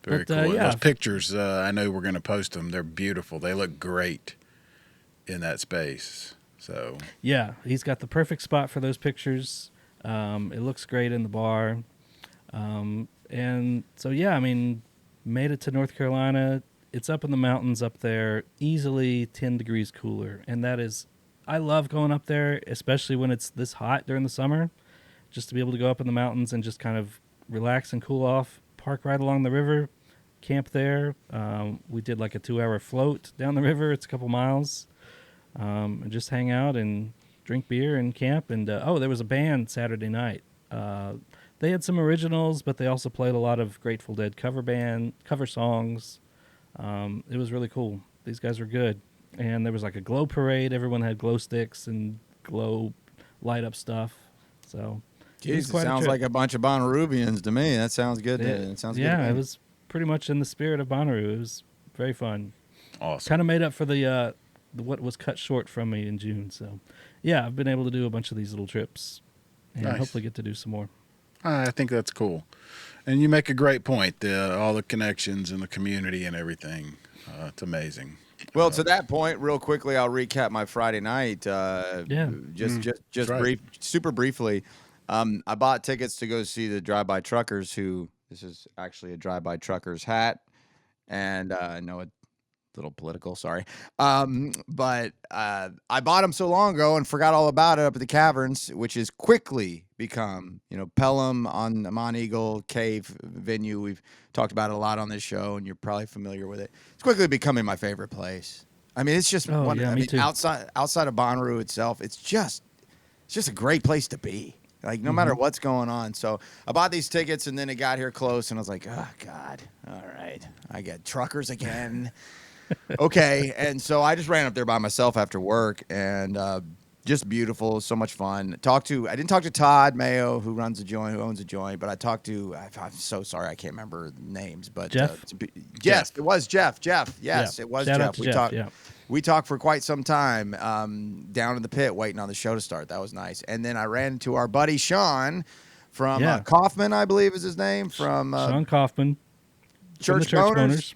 Very But, cool. yeah. Those pictures, I know we're going to post them. They're beautiful. They look great in that space. So Yeah, he's got the perfect spot for those pictures. It looks great in the bar. And so, yeah, I mean, made it to North Carolina. It's up in the mountains up there, easily 10 degrees cooler. And that is, I love going up there, especially when it's this hot during the summer, just to be able to go up in the mountains and just kind of relax and cool off, park right along the river, camp there. We did like a 2-hour float down the river. It's a couple miles. And just hang out and drink beer and camp. And there was a band Saturday night. They had some originals, but they also played a lot of Grateful Dead cover songs. It was really cool. These guys were good. And there was like a glow parade. Everyone had glow sticks and glow light up stuff. So Jeez, it sounds like a bunch of Bonnaroobians to me. That sounds good. It sounds good. Yeah, it was pretty much in the spirit of Bonnaroo. It was very fun. awesome. Kind of made up for the what was cut short from me in June. So, yeah, I've been able to do a bunch of these little trips, and Nice. hopefully get to do some more. I think that's cool. And you make a great point. All the connections in the community and everything. It's amazing. Well, to that point, real quickly, I'll recap my Friday night. Just right. super briefly. I bought tickets to go see the Drive-By Truckers. This is actually a Drive-By Truckers hat, and I know a little political, sorry. But I bought them so long ago and forgot all about it up at the Caverns, which has quickly become, Pelham on the Mont Eagle cave venue. We've talked about it a lot on this show, and you're probably familiar with it. It's quickly becoming my favorite place. I mean, it's just me too. outside of Bonnaroo itself, it's just a great place to be. Like, no matter what's going on. So I bought these tickets, and then it got here close, and I was like, oh, God, all right. I get truckers again. Okay. And so I just ran up there by myself after work, and just beautiful, so much fun. I didn't talk to Todd Mayo, who owns a joint, but I talked to, I'm so sorry, I can't remember names, but Jeff? Yes, it was Jeff. Yes, it was Shout out Jeff. to Jeff. We talked for quite some time down in the pit waiting on the show to start. That was nice. And then I ran into our buddy Sean from Kaufman, I believe is his name, from Sean Kaufman, from the Church Church Boners. Boners.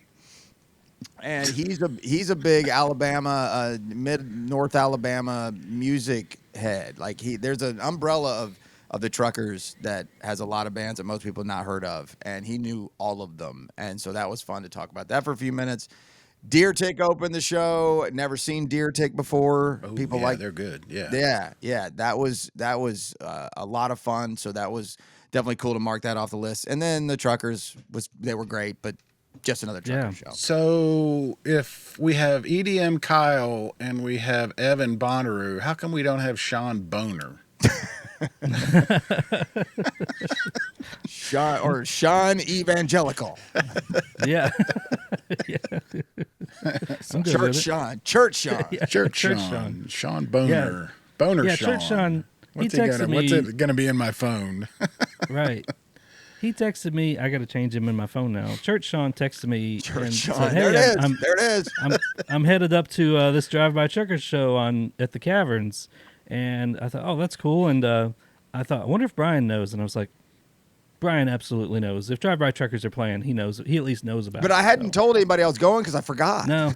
And he's a big Alabama, North Alabama music head. Like there's an umbrella of the truckers that has a lot of bands that most people have not heard of, and he knew all of them. And so that was fun to talk about that for a few minutes. Deer Tick opened the show. Never seen Deer Tick before. Oh, People they're good. yeah. That was a lot of fun. So that was definitely cool to mark that off the list. And then the truckers they were great, but just another trucker show. So if we have EDM Kyle and we have Evan Bonnaroo, how come we don't have Sean Boner? Sean Evangelical. Yeah. I'm good with it. Church Sean. Yeah, Church Church Sean. Sean Boner. Boner Yeah, Sean. Church Sean. What's He texted me. What's it going to be in my phone? Right. He texted me. I got to change him in my phone now. Church Sean texted me. Church and Sean. said, There hey, it is. I'm headed up to this Drive-By Truckers show at the Caverns, and I thought, oh, that's cool. And I thought, I wonder if Bryan knows. And I was like, Bryan absolutely knows. If Drive-By Truckers are playing, he knows. He at least knows about it. But I hadn't told anybody I was going because I forgot. No.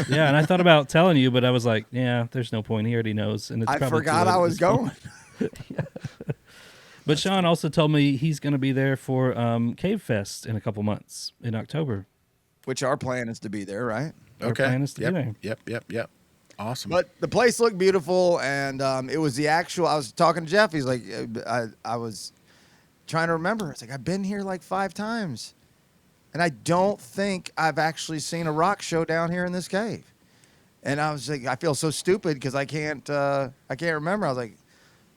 Yeah, and I thought about telling you, but I was like, yeah, there's no point. He already knows, and it's I probably forgot too late I at was this point. going. But Sean also told me he's going to be there for Cave Fest in a couple months in October. Which our plan is to be there, right? Our plan is to be there. Yep. Awesome. But the place looked beautiful, and it was the actual. I was talking to Jeff. He's like, I was trying to remember. It's like I've been here like 5 times, and I don't think I've actually seen a rock show down here in this cave. And I was like, I feel so stupid because I can't remember. I was like,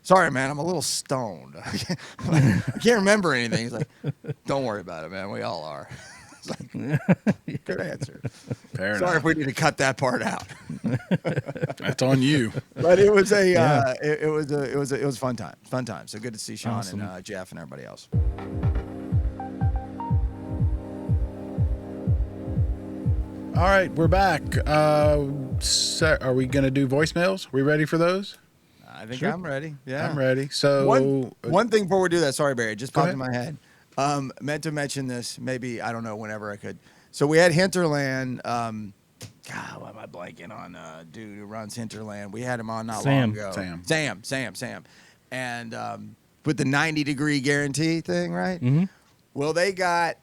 sorry, man, I'm a little stoned. I can't remember anything. He's like, don't worry about it, man. We all are. Like, good answer. Fair Sorry enough. if we need to cut that part out. That's on you. But it was a Yeah. it was a fun time. Fun time. So good to see Sean Awesome. and Jeff and everybody else. All right, we're back. So are we going to do voicemails? We ready for those? I think Sure. I'm ready. Yeah. I'm ready. So One thing before we do that, sorry Barry, it just Go popped in my head. Meant to mention this, maybe I don't know, whenever I could. So we had Hinterland. God, why am I blanking on dude who runs Hinterland? We had him on not Sam. long ago. Sam. And with the 90-degree guarantee thing, right? Mm-hmm. Well, they got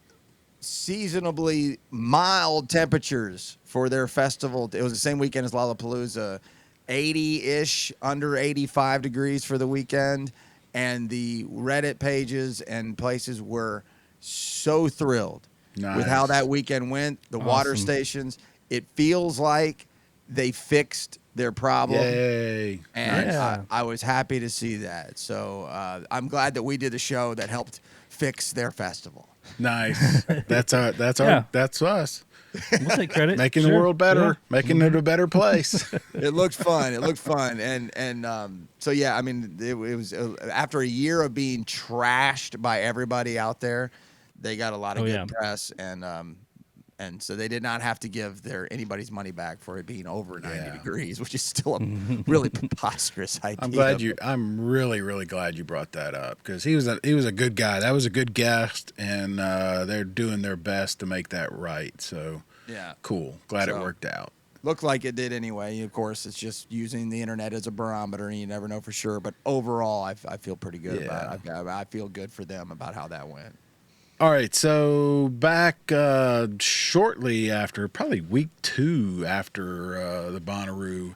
seasonably mild temperatures for their festival. It was the same weekend as Lollapalooza, 80-ish, under 85 degrees for the weekend. And the Reddit pages and places were so thrilled with how Nice. that weekend went. The water Awesome. stations, it feels like they fixed their problem. Yay. And Yeah. I was happy to see that. So I'm glad that we did a show that helped fix their festival. Nice. That's Yeah. that's us. We'll take credit. Making the Sure. world better, Yeah. making it a better place. It looked fun. And so yeah, I mean, it was after a year of being trashed by everybody out there, they got a lot of Oh, good yeah. press, and so they did not have to give anybody's money back for it being over 90 Yeah. degrees, which is still a really preposterous idea. I'm really, really glad you brought that up because he was a good guy. That was a good guest, and they're doing their best to make that right. So Yeah. cool. Glad it So- worked out. Looked like it did anyway. Of course, it's just using the internet as a barometer, and you never know for sure. But overall, I feel pretty good about it. I feel good for them about how that went. All right, so back shortly after, probably week 2 after the Bonnaroo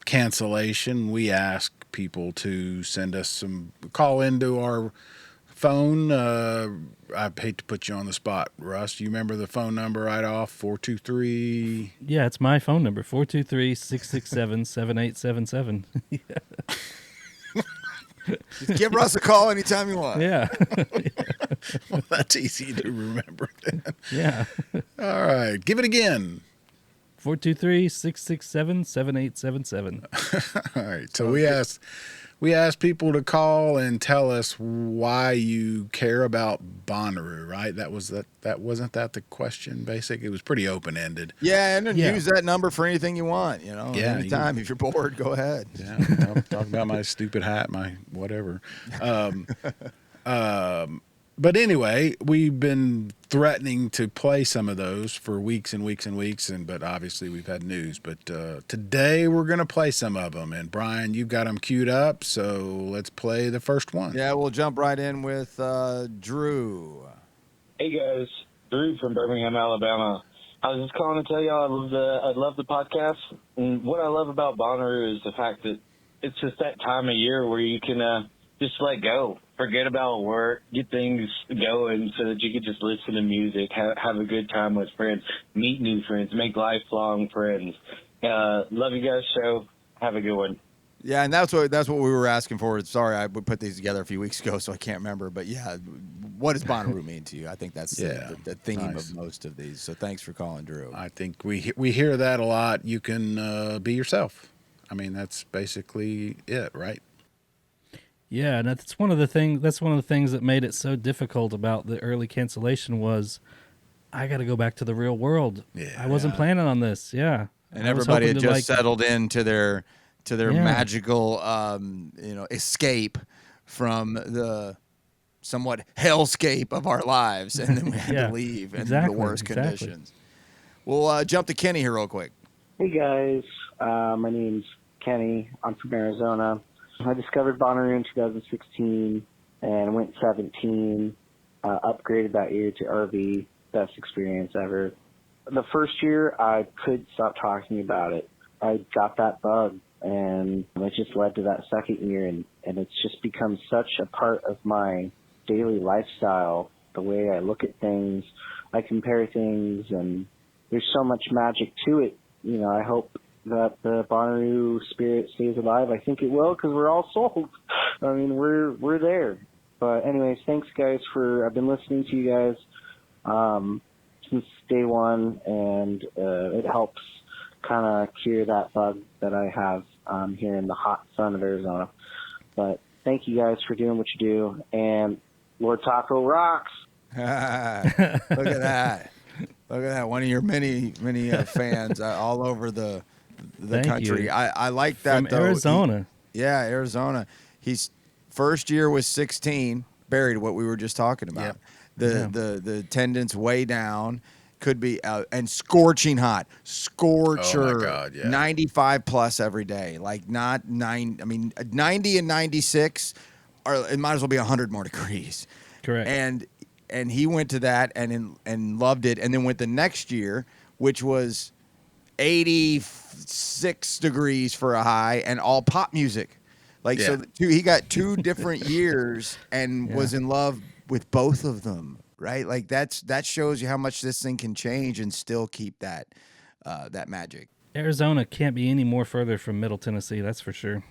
cancellation, we asked people to send us call into our phone. I hate to put you on the spot, Russ. Do you remember the phone number right off? 423. Yeah, it's my phone number, 423-667-7877. Just give Russ a call anytime you want. Yeah. Well, that's easy to remember then. Yeah. All right, give it again. 423-667-7877. All right, so we asked people to call and tell us why you care about Bonnaroo, right? That wasn't that the question. Basic. It was pretty open ended. Yeah, and then Yeah. use that number for anything you want. You know, Yeah, anytime if you're bored, go ahead. Yeah, talk about my stupid hat, my whatever. But anyway, we've been threatening to play some of those for weeks and weeks and weeks, but obviously we've had news. But today we're going to play some of them. And Bryan, you've got them queued up, so let's play the first one. Yeah, we'll jump right in with Drew. Hey guys, Drew from Birmingham, Alabama. I was just calling to tell y'all I love the podcast, and what I love about Bonnaroo is the fact that it's just that time of year where you can just let go, forget about work, get things going, so that you can just listen to music, have a good time with friends, meet new friends, make lifelong friends. Love you guys' show. Have a good one. Yeah, and that's what we were asking for. Sorry, we put these together a few weeks ago, so I can't remember. But yeah, what does Bonnaroo mean to you? I think that's the theme nice. of most of these. So thanks for calling, Drew. I think we hear that a lot. You can be yourself. I mean, that's basically it, right? Yeah, and that's one of the things that made it so difficult about the early cancellation was I got to go back to the real world. Yeah. I wasn't planning on this. Yeah. And I was everybody had hoping to, just settled into their Yeah. magical escape from the somewhat hellscape of our lives, and then we had Yeah, to leave in exactly, the worst exactly. conditions. We'll jump to Kenny here real quick. Hey guys, my name's Kenny. I'm from Arizona. I discovered Bonnaroo in 2016 and went 17. Upgraded that year to RV. Best experience ever. The first year, I couldn't stop talking about it. I got that bug, and it just led to that second year, and it's just become such a part of my daily lifestyle, the way I look at things, I compare things, and there's so much magic to it. You know, I hope that the Bonnaroo spirit stays alive. I think it will, because we're all sold. I mean, we're there. But anyways, thanks guys I've been listening to you guys since day one, and it helps kind of cure that bug that I have here in the hot sun of Arizona. But thank you guys for doing what you do, and Lord Taco rocks. Look at that. Look at that. One of your many fans all over the Thank country. you. I like that, From though. Arizona. Yeah, Arizona. He's first year was 16, buried what we were just talking about. Yep. The attendance way down, could be and scorching hot. Scorcher. Oh my God, yeah. 95 plus every day. Like not 90 and 96 it might as well be 100 more degrees. Correct. And he went to that and loved it, and then went the next year, which was 86 degrees for a high and all pop music. Like, Yeah. so he got 2 different years and was in love with both of them, right? Like that shows you how much this thing can change and still keep that magic. Arizona can't be any more further from Middle Tennessee, that's for sure.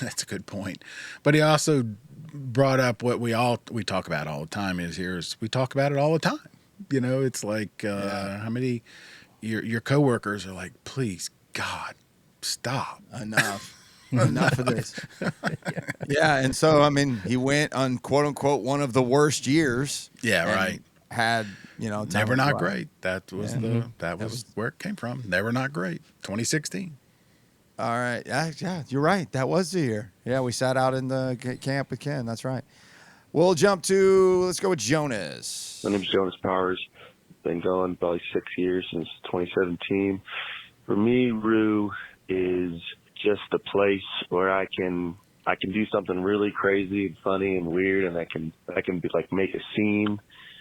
That's a good point. But he also brought up what we talk about all the time is we talk about it all the time. You know, it's like how many your coworkers are like, please God, stop. Enough. Enough of this. Yeah, and so I mean, he went on quote unquote one of the worst years. Yeah, and right. Had time Never of Not life. Great. That was that was where it came from. Never Not Great. 2016. All right. Yeah, you're right. That was the year. Yeah, we sat out in the camp with Ken. That's right. Let's go with Jonas. My name's Jonas Powers. Been going probably 6 years, since 2017. For me, Rue is just a place where I can do something really crazy and funny and weird, and I can be like make a scene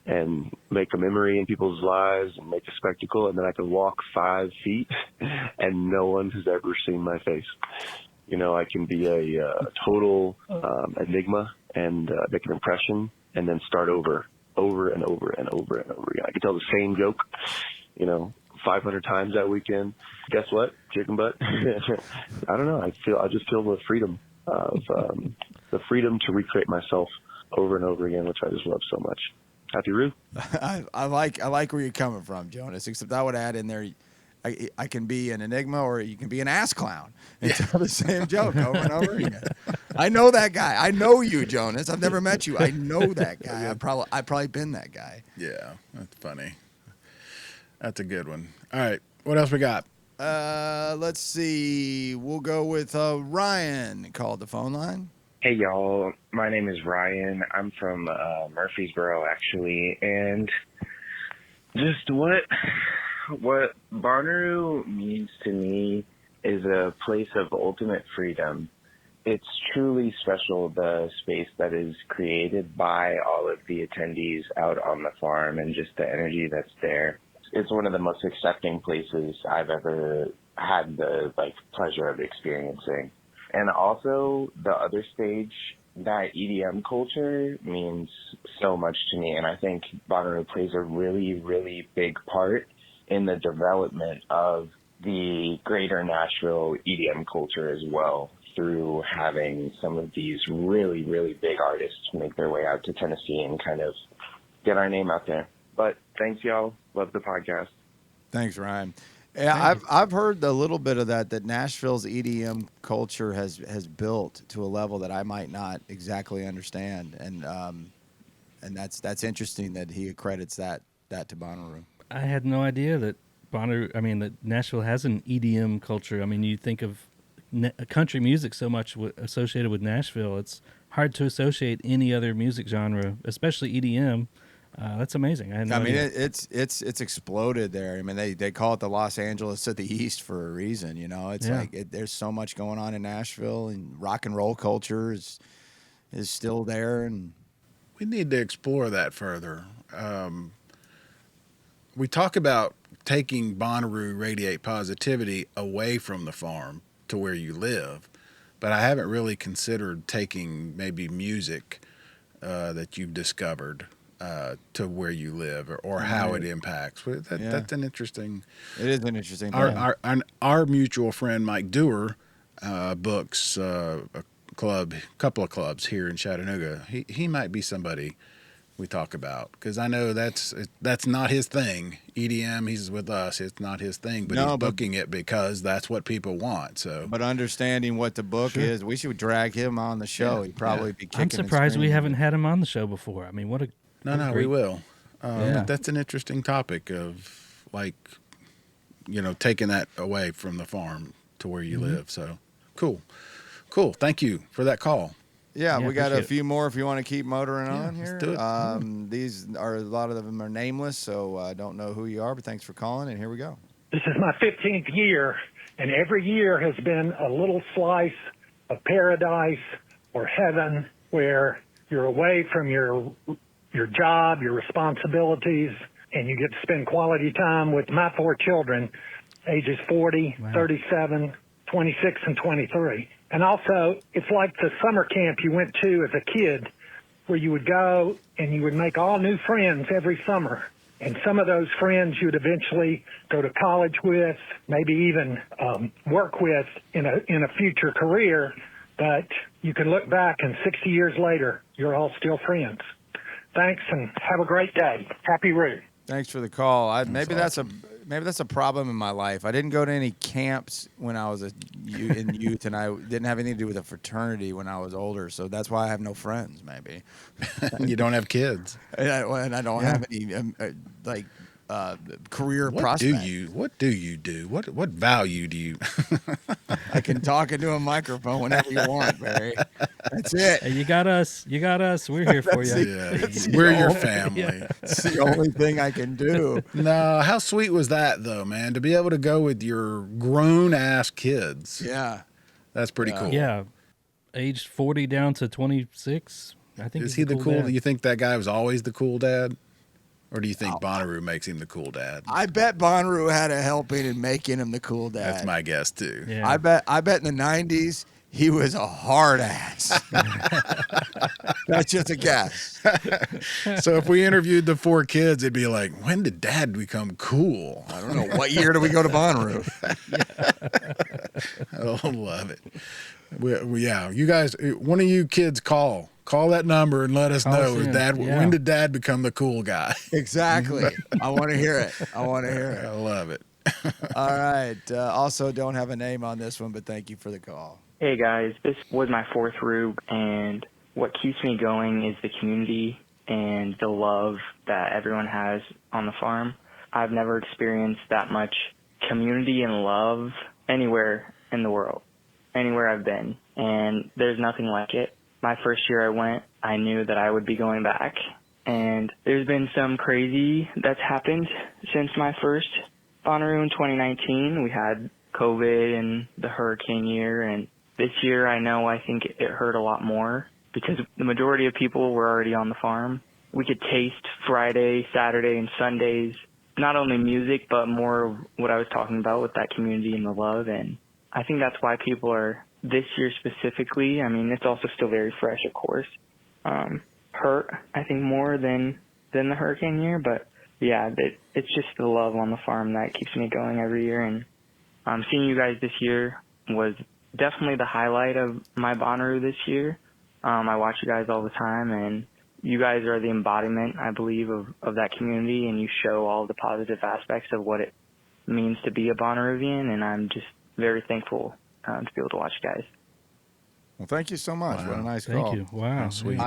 and make a memory in people's lives and make a spectacle, and then I can walk 5 feet and no one has ever seen my face. You know, I can be a total enigma and make an impression and then start over and over and over and over again. I can tell the same joke, 500 times that weekend. Guess what? Chicken butt. I don't know. I just feel the freedom of the freedom to recreate myself over and over again, which I just love so much. Happy Roo. I like where you're coming from, Jonas. Except I would add in there, I can be an enigma or you can be an ass clown and tell the same joke over and over again. I know that guy. I know you, Jonas. I've never met you. I know that guy. I've probably been that guy. Yeah, that's funny. That's a good one. All right, what else we got? Let's see. We'll go with Ryan. Called the phone line. Hey y'all, my name is Ryan. I'm from Murfreesboro actually, and just what Bonnaroo means to me is a place of ultimate freedom. It's truly special, the space that is created by all of the attendees out on the farm and just the energy that's there. It's one of the most accepting places I've ever had the pleasure of experiencing. And also the other stage, that EDM culture means so much to me. And I think Bonnaroo plays a really, really big part in the development of the greater Nashville EDM culture as well, through having some of these really, really big artists make their way out to Tennessee and kind of get our name out there. But thanks, y'all. Love the podcast. Thanks, Ryan. Yeah, I've heard a little bit of that Nashville's EDM culture has built to a level that I might not exactly understand, and that's interesting that he accredits that to Bonnaroo. I had no idea that that Nashville has an EDM culture. I mean, you think of country music so much associated with Nashville. It's hard to associate any other music genre, especially EDM, That's amazing. I had no I mean, idea. it's exploded there. I mean, they call it the Los Angeles of the East for a reason. You know, it's Yeah. like there's so much going on in Nashville, and rock and roll culture is still there. And We need to explore that further. We talk about taking Bonnaroo Radiate Positivity away from the farm to where you live, but I haven't really considered taking maybe music that you've discovered to where you live, or how it impacts. That's an interesting. it is an interesting thing. Our mutual friend Mike Dewar books a couple of clubs here in Chattanooga. He might be somebody we talk about, because I know that's not his thing. EDM, he's with us. It's not his thing, but he's booking it because that's what people want. So, but understanding what the book is, we should drag him on the show. He'd probably be kicking. I'm surprised we haven't had him on the show before. I mean, what a no, great... we will. That's an interesting topic of, like, taking that away from the farm to where you live. So cool. Thank you for that call. Yeah, we got a appreciate few more if you want to keep motoring on here. Let's do it. These are, a lot of them are nameless, so I don't know who you are, but thanks for calling, and here we go. This is my 15th year, and every year has been a little slice of paradise or heaven where you're away from your job, your responsibilities, and you get to spend quality time with my 4 children, ages 40, 37, 26, and 23. And also, it's like the summer camp you went to as a kid, where you would go and you would make all new friends every summer. And some of those friends you would eventually go to college with, maybe even work with in a future career. But you can look back, and 60 years later, you're all still friends. Thanks, and have a great day. Happy Root. Thanks for the call. Maybe that's a problem in my life. I didn't go to any camps when I was in youth, and I didn't have anything to do with a fraternity when I was older. So that's why I have no friends. Maybe You don't have kids, and I don't have any career prospects. What do you do? What value do you? I can talk into a microphone whenever you want, Barry. That's it. Hey, you got us. We're here for you. We're your family. It's the only thing I can do. No, how sweet was that though, man? To be able to go with your grown ass kids. Yeah, that's pretty cool. Yeah, aged 40 down to 26. I think is he the cool? dad. Do you think that guy was always the cool dad? Or do you think Bonnaroo makes him the cool dad? I bet Bonnaroo had a helping in making him the cool dad. That's my guess too. Yeah. I bet in the 90s he was a hard ass. That's just a guess. So if we interviewed the 4 kids, it'd be like, when did dad become cool? I don't know. What year did we go to Bonnaroo? I love it. Yeah, you guys, one of you kids call that number and let us know when did dad become the cool guy? Exactly. I want to hear it. I love it. All right. Also, don't have a name on this one, but thank you for the call. Hey guys, this was my 4th Rube, and what keeps me going is the community and the love that everyone has on the farm. I've never experienced that much community and love anywhere in the world, anywhere I've been, and there's nothing like it. My first year I went, I knew that I would be going back, and there's been some crazy that's happened since my first Bonnaroo in 2019. We had COVID and the hurricane year, and this year I think it hurt a lot more because the majority of people were already on the farm. We could taste Friday, Saturday, and Sundays, not only music, but more what I was talking about with that community and the love, and I think that's why people are, this year specifically, I mean, it's also still very fresh, of course, hurt, I think, more than the hurricane year, but yeah, it's just the love on the farm that keeps me going every year, and seeing you guys this year was definitely the highlight of my Bonnaroo this year. I watch you guys all the time, and you guys are the embodiment, I believe, of that community, and you show all the positive aspects of what it means to be a Bonnaroovian, and I'm just very thankful to be able to watch you guys. Well, thank you so much. Wow. What a nice call. Thank you. Wow. How sweet.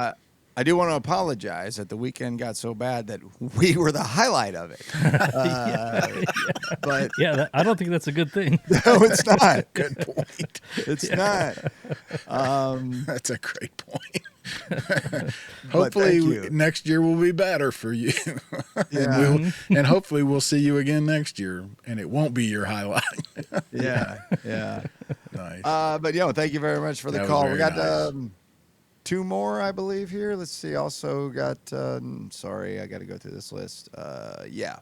I do want to apologize that the weekend got so bad that we were the highlight of it. But yeah, I don't think that's a good thing. No, it's not. Good point. It's not. That's a great point. Hopefully next year will be better for you. and hopefully we'll see you again next year, and it won't be your highlight. Yeah. Nice. But thank you very much for the That was call. very We got nice. 2 more, I believe, here. Let's see. Also got. Sorry, I got to go through this list. Yeah,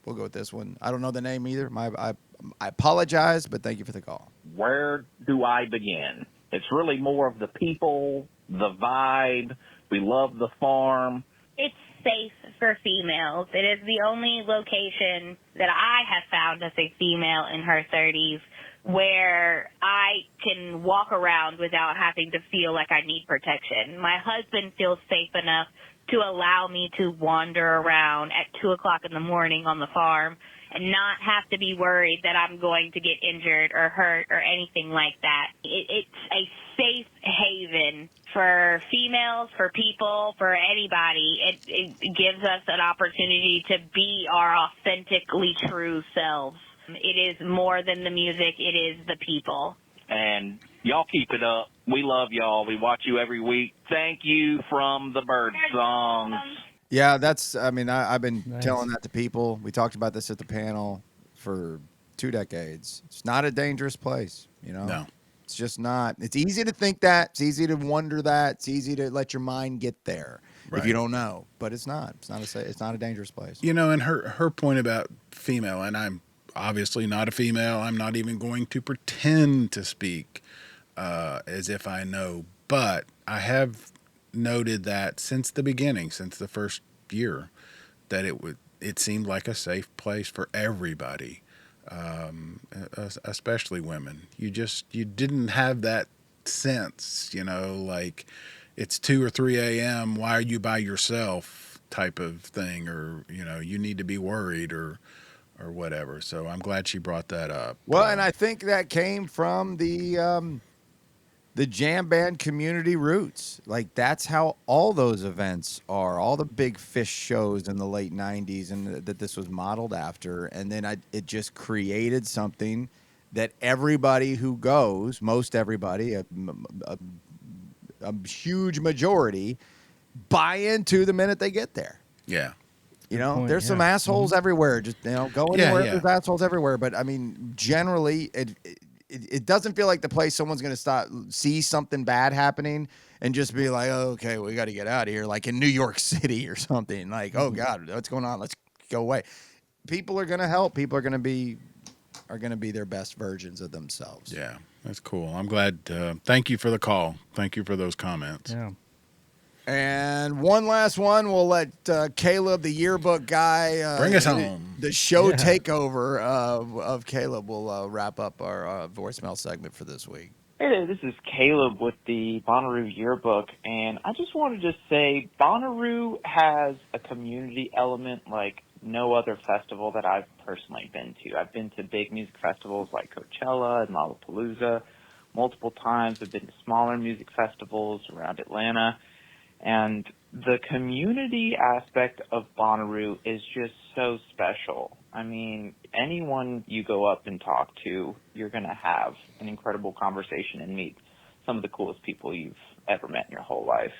we'll go with this one. I don't know the name either. I apologize, but thank you for the call. Where do I begin? It's really more of the people, the vibe. We love the farm. It's safe for females. It is the only location that I have found as a female in her 30s where I can walk around without having to feel like I need protection. My husband feels safe enough to allow me to wander around at 2 o'clock in the morning on the farm and not have to be worried that I'm going to get injured or hurt or anything like that. It's a safe haven for females, for people, for anybody. It gives us an opportunity to be our authentically true selves. It is more than the music. It is the people. And y'all keep it up. We love y'all. We watch you every week. Thank you from the bird songs. Yeah, I've been telling that to people. We talked about this at the panel for 2 decades. It's not a dangerous place, No. It's just not. It's easy to think that. It's easy to wonder that. It's easy to let your mind get there if you don't know. But it's not. It's not a dangerous place. And her point about female, and I'm obviously not a female. I'm not even going to pretend to speak as if I know. But I have noted that since the beginning, since the first year, that it seemed like a safe place for everybody, especially women. You didn't have that sense, like it's 2 or 3 a.m. Why are you by yourself type of thing, or you need to be worried or whatever. So I'm glad she brought that up. Well, and I think that came from the jam band community roots. Like that's how all those events are, all the big Fish shows in the late 90s, and that this was modeled after. And then it just created something that everybody who goes, most everybody, a huge majority, buy into the minute they get there. Yeah. There's some assholes everywhere. Just go anywhere. There's assholes everywhere. But I mean, generally, it doesn't feel like the place someone's going to see something bad happening and just be like, oh, okay, we got to get out of here. Like in New York City or something. Like, oh God, what's going on? Let's go away. People are going to help. People are going to be their best versions of themselves. Yeah, that's cool. I'm glad. Thank you for the call. Thank you for those comments. Yeah. And one last one, we'll let Caleb, the yearbook guy, bring us home. The show takeover of Caleb will wrap up our voicemail segment for this week. Hey there, this is Caleb with the Bonnaroo yearbook, and I just wanted to say Bonnaroo has a community element like no other festival that I've personally been to. I've been to big music festivals like Coachella and Lollapalooza multiple times. I've been to smaller music festivals around Atlanta. And the community aspect of Bonnaroo is just so special. I mean, anyone you go up and talk to, you're going to have an incredible conversation and meet some of the coolest people you've ever met in your whole life.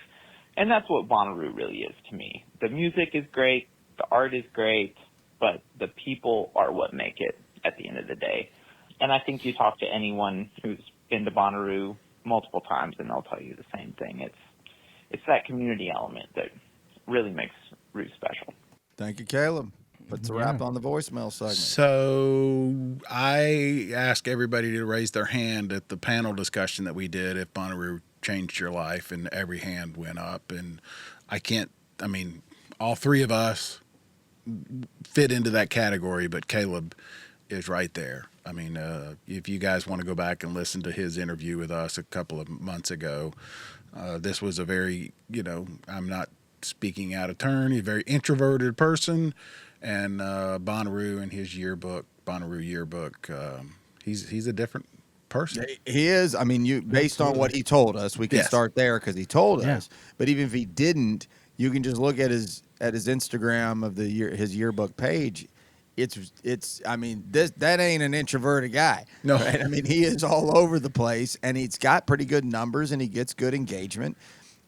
And that's what Bonnaroo really is to me. The music is great, the art is great, but the people are what make it at the end of the day. And I think you talk to anyone who's been to Bonnaroo multiple times and they'll tell you the same thing. It's that community element that really makes Roo special. Thank you, Caleb. Let's wrap on the voicemail segment. So I asked everybody to raise their hand at the panel discussion that we did if Bonnaroo changed your life, and every hand went up. And all 3 of us fit into that category, but Caleb is right there. I mean, if you guys want to go back and listen to his interview with us a couple of months ago, this was a very, I'm not speaking out of turn, a very introverted person, and Bonnaroo and his Bonnaroo yearbook, he's a different person. He is. I mean, based on what he told us, we can start there because he told us. But even if he didn't, you can just look at his Instagram of his yearbook page. That ain't an introverted guy. No. Right? I mean, he is all over the place, and he's got pretty good numbers, and he gets good engagement.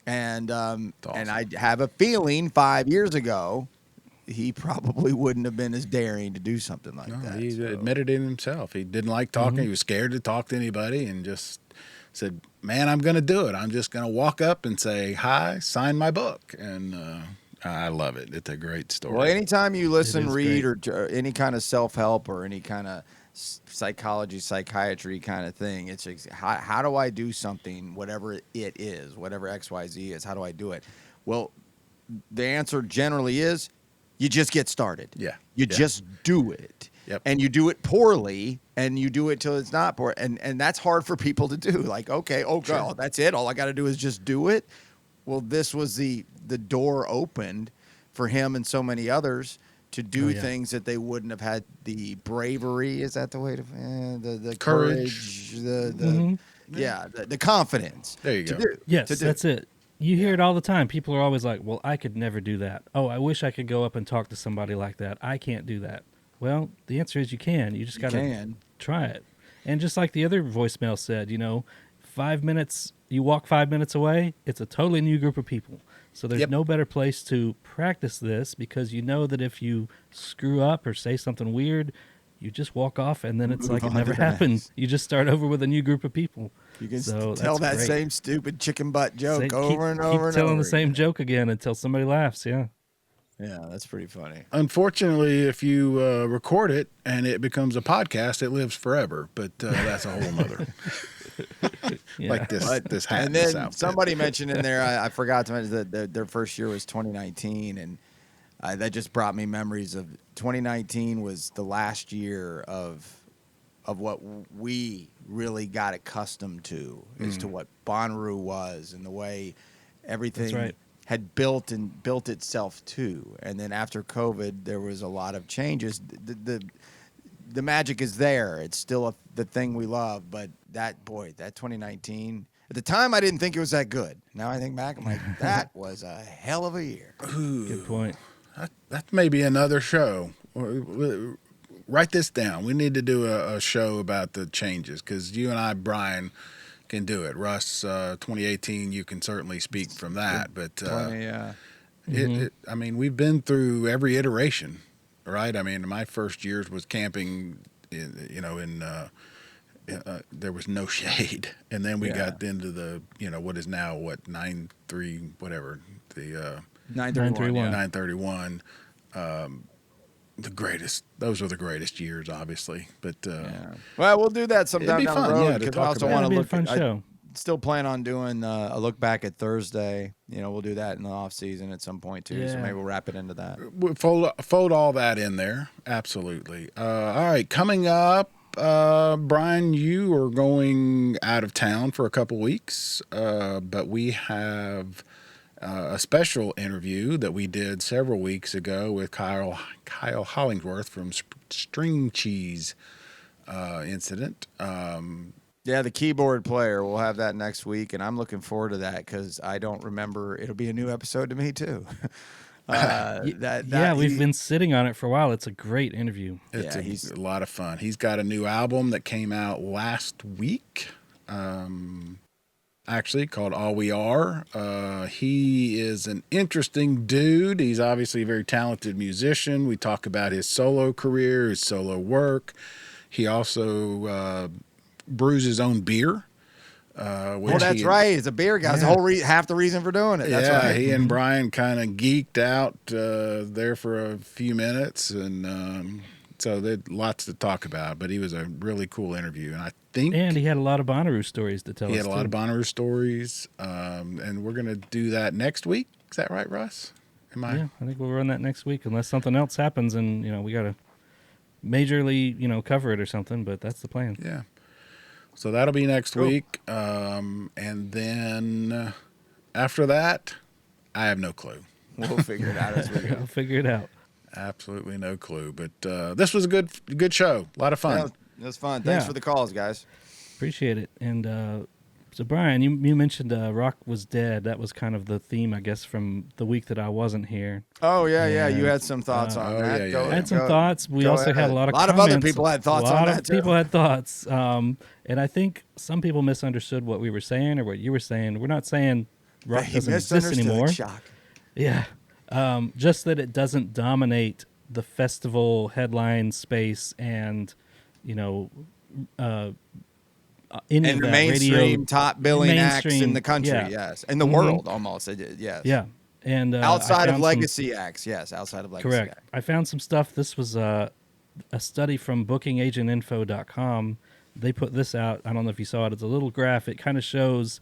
And awesome. and I have a feeling 5 years ago, he probably wouldn't have been as daring to do something like that. He admitted it himself. He didn't like talking. He was scared to talk to anybody, and just said, "Man, I'm going to do it. I'm just going to walk up and say hi, sign my book." And I love it. It's a great story. Well, anytime you listen, read, great. or any kind of self-help or any kind of psychology, psychiatry kind of thing, it's just, how do I do something, whatever it is, whatever XYZ is, how do I do it? Well, the answer generally is you just get started. Yeah. You just do it. Yep. And you do it poorly, and you do it till it's not poor. And that's hard for people to do. Like, okay, God, that's it. All I got to do is just do it. Well, this was the door opened for him and so many others to do things that they wouldn't have had the bravery. Is that the way to the courage, the confidence. There you go. Yes, that's it. You hear it all the time. People are always like, "Well, I could never do that. Oh, I wish I could go up and talk to somebody like that. I can't do that." Well, the answer is you can. You just got to try it. And just like the other voicemail said, 5 minutes, you walk 5 minutes away, it's a totally new group of people. So there's no better place to practice this, because you know that if you screw up or say something weird, you just walk off and then it's like it never happened. You just start over with a new group of people. You can tell that same stupid chicken butt joke over and over and over. Keep telling the same joke again until somebody laughs, yeah. Yeah, that's pretty funny. Unfortunately, if you record it and it becomes a podcast, it lives forever. But that's a whole nother. Like this hat. And then somebody mentioned in there, I forgot to mention that their first year was 2019, and that just brought me memories of 2019 was the last year of what we really got accustomed to as to what Bonnaroo was and the way everything had built itself too. And then after COVID, there was a lot of changes. The magic is there. It's still the thing we love. But that 2019, at the time, I didn't think it was that good. Now I think back, I'm like, that was a hell of a year. Ooh, good point. That may be another show. Write this down. We need to do a show about the changes, because you and I, Bryan, can do it. Russ, 2018, you can certainly speak from that. But I mean, we've been through every iteration, right? I mean, my first years was camping, there was no shade, and then we got into the what is now 9.3 whatever the 931. The greatest. Those were the greatest years, obviously. But well, we'll do that sometime down the road, because I also want to look. Fun show. Still plan on doing a look back at Thursday. We'll do that in the off season at some point too. So maybe we'll wrap it into that. We'll fold all that in there. Absolutely. All right, coming up, Bryan, you are going out of town for a couple weeks, but we have a special interview that we did several weeks ago with Kyle Hollingsworth from String Cheese Incident. The keyboard player. We'll have that next week, and I'm looking forward to that, because I don't remember. It'll be a new episode to me too. We've been sitting on it for a while. It's a great interview. He's a lot of fun. He's got a new album that came out last week. Actually, called All We Are. He is an interesting dude. He's obviously a very talented musician. We talk about his solo career, his solo work. He also brews his own beer. That's right. He's a beer guy. That's the whole half the reason for doing it. That's right. He and Bryan kind of geeked out there for a few minutes, and so there's lots to talk about. But he was a really cool interview, and he had a lot of Bonnaroo stories to tell us. He had a lot of Bonnaroo stories, and we're going to do that next week. Is that right, Russ? Yeah, I think we'll run that next week, unless something else happens, and we got to majorly cover it or something. But that's the plan. Yeah. So that'll be next week, and then after that, I have no clue. We'll figure it out as we go. We'll figure it out. Absolutely no clue. But this was a good show. A lot of fun. Yeah, it was fun. Thanks for the calls, guys. Appreciate it. And so, Bryan, you mentioned Rock was dead. That was kind of the theme, I guess, from the week that I wasn't here. Oh, yeah. You had some thoughts on that. I had some thoughts. We also had a lot of comments. other people had thoughts on that, A lot of people had thoughts. And I think some people misunderstood what we were saying or what you were saying. We're not saying rock He doesn't exist misunderstood. anymore. Shock. Yeah. Just that it doesn't dominate the festival headline space and, you know, any And of the that mainstream radio top billing acts in the country, yeah. yes. In the Mhm. world, almost. Yes. Yeah. And Outside I of found legacy acts, yes. Outside of legacy correct. acts. I found some stuff. This was a study from bookingagentinfo.com. They put this out. I don't know if you saw it. It's a little graph. It kind of shows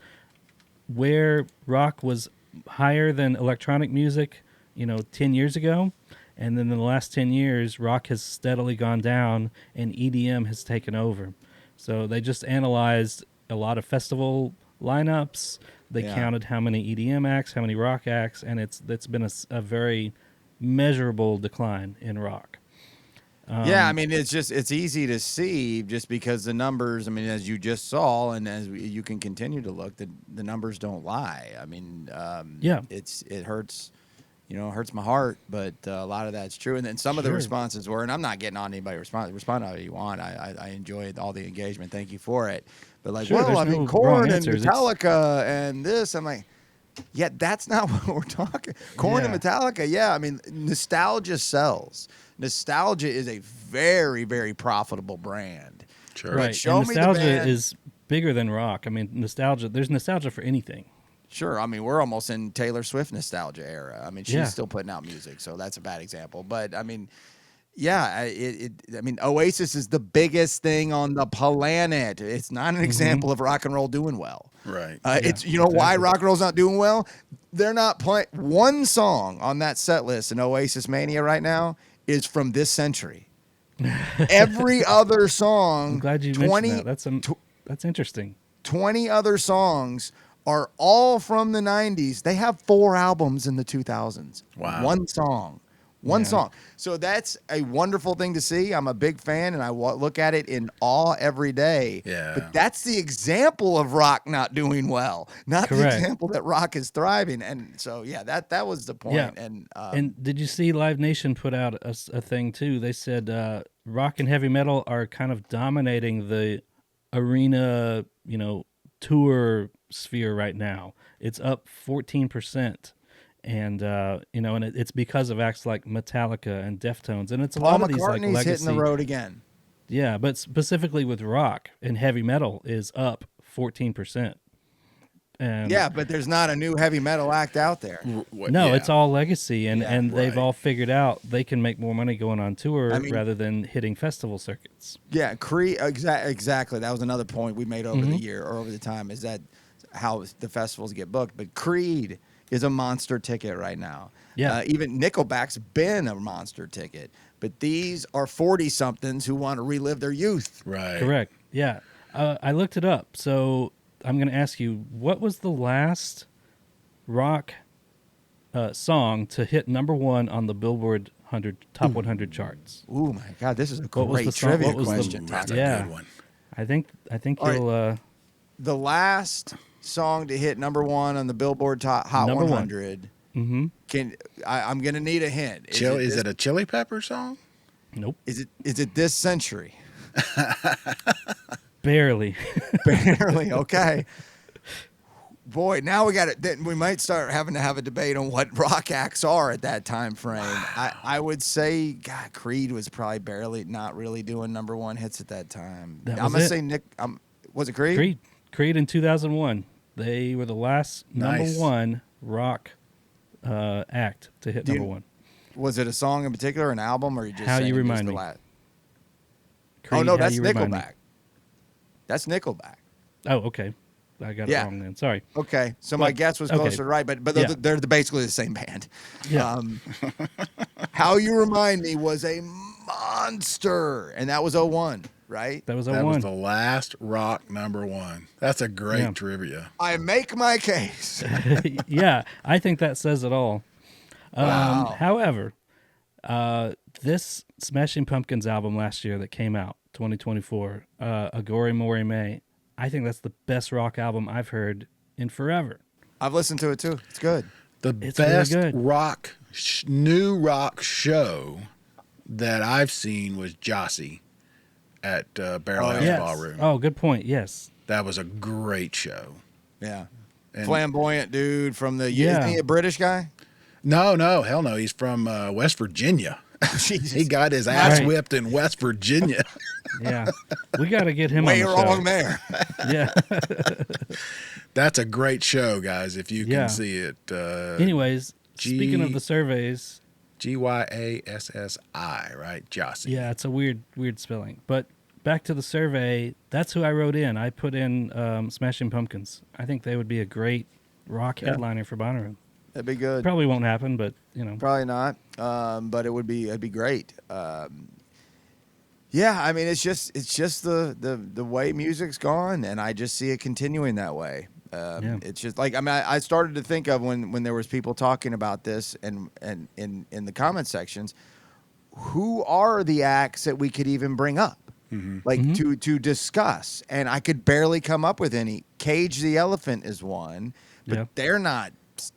where rock was higher than electronic music, 10 years ago. And then in the last 10 years, rock has steadily gone down and EDM has taken over. So they just analyzed a lot of festival lineups. They counted how many EDM acts, how many rock acts, and it's been a very measurable decline in rock. Yeah, I mean, it's easy to see just because the numbers, I mean, as you just saw, and as you can continue to look, the numbers don't lie. I mean, it hurts, it hurts my heart, but a lot of that's true. And then some of the responses were, and I'm not getting on anybody, respond however you want. I enjoyed all the engagement. Thank you for it. But like, well, I mean, Korn and Metallica and this, I'm like, yeah, that's not what we're talking. Korn and Metallica, yeah. I mean, nostalgia sells. Nostalgia is a very, very profitable brand. Sure. Right. Show and me nostalgia the band. is bigger than rock. I mean, there's nostalgia for anything. Sure. I mean, we're almost in Taylor Swift nostalgia era. I mean, she's still putting out music, so that's a bad example. But I mean, yeah, I mean, Oasis is the biggest thing on the planet. It's not an example of rock and roll doing well. Right. It's why rock and roll's not doing well? They're not playing one song on that set list in Oasis Mania right now is from this century. Every other song, I'm glad you mentioned that. That's interesting. 20 other songs are all from the 90s. They have 4 albums in the 2000s. Wow. One song. One song. So that's a wonderful thing to see. I'm a big fan, and I look at it in awe every day. Yeah. But that's the example of rock not doing well, not the example that rock is thriving. And so, yeah, that was the point. Yeah. And did you see Live Nation put out a thing, too? They said rock and heavy metal are kind of dominating the arena, tour sphere right now. It's up 14%. And and it's because of acts like Metallica and Deftones, and it's a Paul lot of these like McCartney's legacy. hitting the road again. Yeah, but specifically with rock and heavy metal is up 14%. And Yeah, but there's not a new heavy metal act out there. it's all legacy, and they've all figured out they can make more money going on tour rather than hitting festival circuits. Yeah, Creed. Exactly. That was another point we made over the year or over the time. Is that how the festivals get booked? But Creed is a monster ticket right now. Yeah. Even Nickelback's been a monster ticket. But these are 40-somethings who want to relive their youth. Right. Correct. Yeah. I looked it up. So I'm going to ask you, what was the last rock song to hit #1 on the Billboard Top 100 charts? Oh, my God. This is a great trivia question. That's a good one. I think you'll... the last song to hit #1 on the Billboard Hot 100. Mm-hmm. I'm gonna need a hint. Is it a Chili Pepper song? Nope. Is it this century? Barely. Barely. Okay. Boy, now we got it. Then we might start having to have a debate on what rock acts are at that time frame. I would say, God, Creed was probably not really doing #1 hits at that time. I'm gonna say Nick. Was it Creed? Creed in 2001. They were the last #1 rock act to hit #1. Was it a song in particular, an album, or you just How You Remind Me? Creed, oh no, that's Nickelback. That's Nickelback. Oh, okay. I got it wrong then. Sorry. Okay, so my guess was closer to right, but they're basically the same band. Yeah. How You Remind Me was a monster, and that was 01. Right? That was 01. That was the last rock #1. That's a great trivia. I make my case. Yeah, I think that says it all. Wow. However, this Smashing Pumpkins album last year that came out, 2024, Agore More May, I think that's the best rock album I've heard in forever. I've listened to it too. It's good. It's best really rock, new rock show that I've seen was Jossie at Barrel House Ballroom. Oh, good point. Yes. That was a great show. Yeah. And flamboyant dude from the Yeah. Isn't he a British guy? no, hell no. He's from West Virginia. Jesus. He got his ass Right. whipped in West Virginia. Yeah, we got to get him Way on the wrong show. there. Yeah. That's a great show, guys. If you can Yeah. see it. Anyways, speaking of the surveys, GYASSI, right? Jossie. yeah, it's a weird spelling. But back to the survey, that's who I wrote in. I put in Smashing Pumpkins. I think they would be a great rock headliner for Bonnaroo. That'd be good. Probably won't happen, but you know. Probably not. But it'd be great. Yeah, I mean, it's just the way music's gone, and I just see it continuing that way. It's just like, I mean, I started to think of when there was people talking about this, and in the comment sections, who are the acts that we could even bring up, like to discuss, and I could barely come up with any. Cage the Elephant is one, but they're not.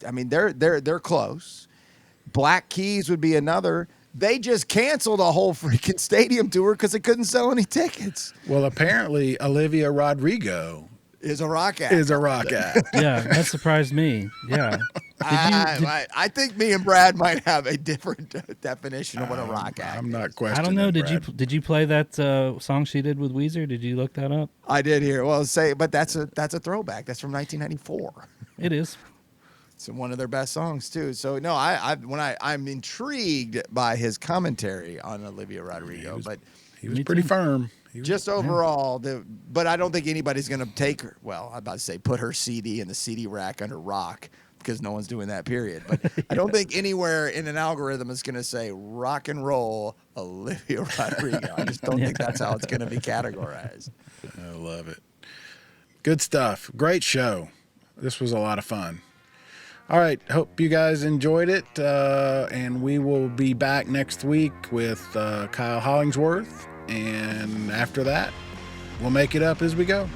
I mean, they're close. Black Keys would be another. They just canceled a whole freaking stadium tour because they couldn't sell any tickets. Well, apparently Olivia Rodrigo Is a rock act. Yeah, that surprised me. Yeah. I think me and Brad might have a different definition of what a rock act. I'm not I questioning. don't know. Brad. Did you play that song she did with Weezer? Did you look that up? I did hear. Well, but that's a throwback. That's from 1994. It is. It's one of their best songs too. So no, I'm intrigued by his commentary on Olivia Rodrigo, but he was pretty firm. Just overall, but I don't think anybody's going to take her. Well, I'm about to say put her CD in the CD rack under rock because no one's doing that, period. But I don't think anywhere in an algorithm is going to say rock and roll Olivia Rodrigo. I just don't think that's how it's going to be categorized. I love it. Good stuff. Great show. This was a lot of fun. All right. Hope you guys enjoyed it. And we will be back next week with Kyle Hollingsworth. And after that, we'll make it up as we go.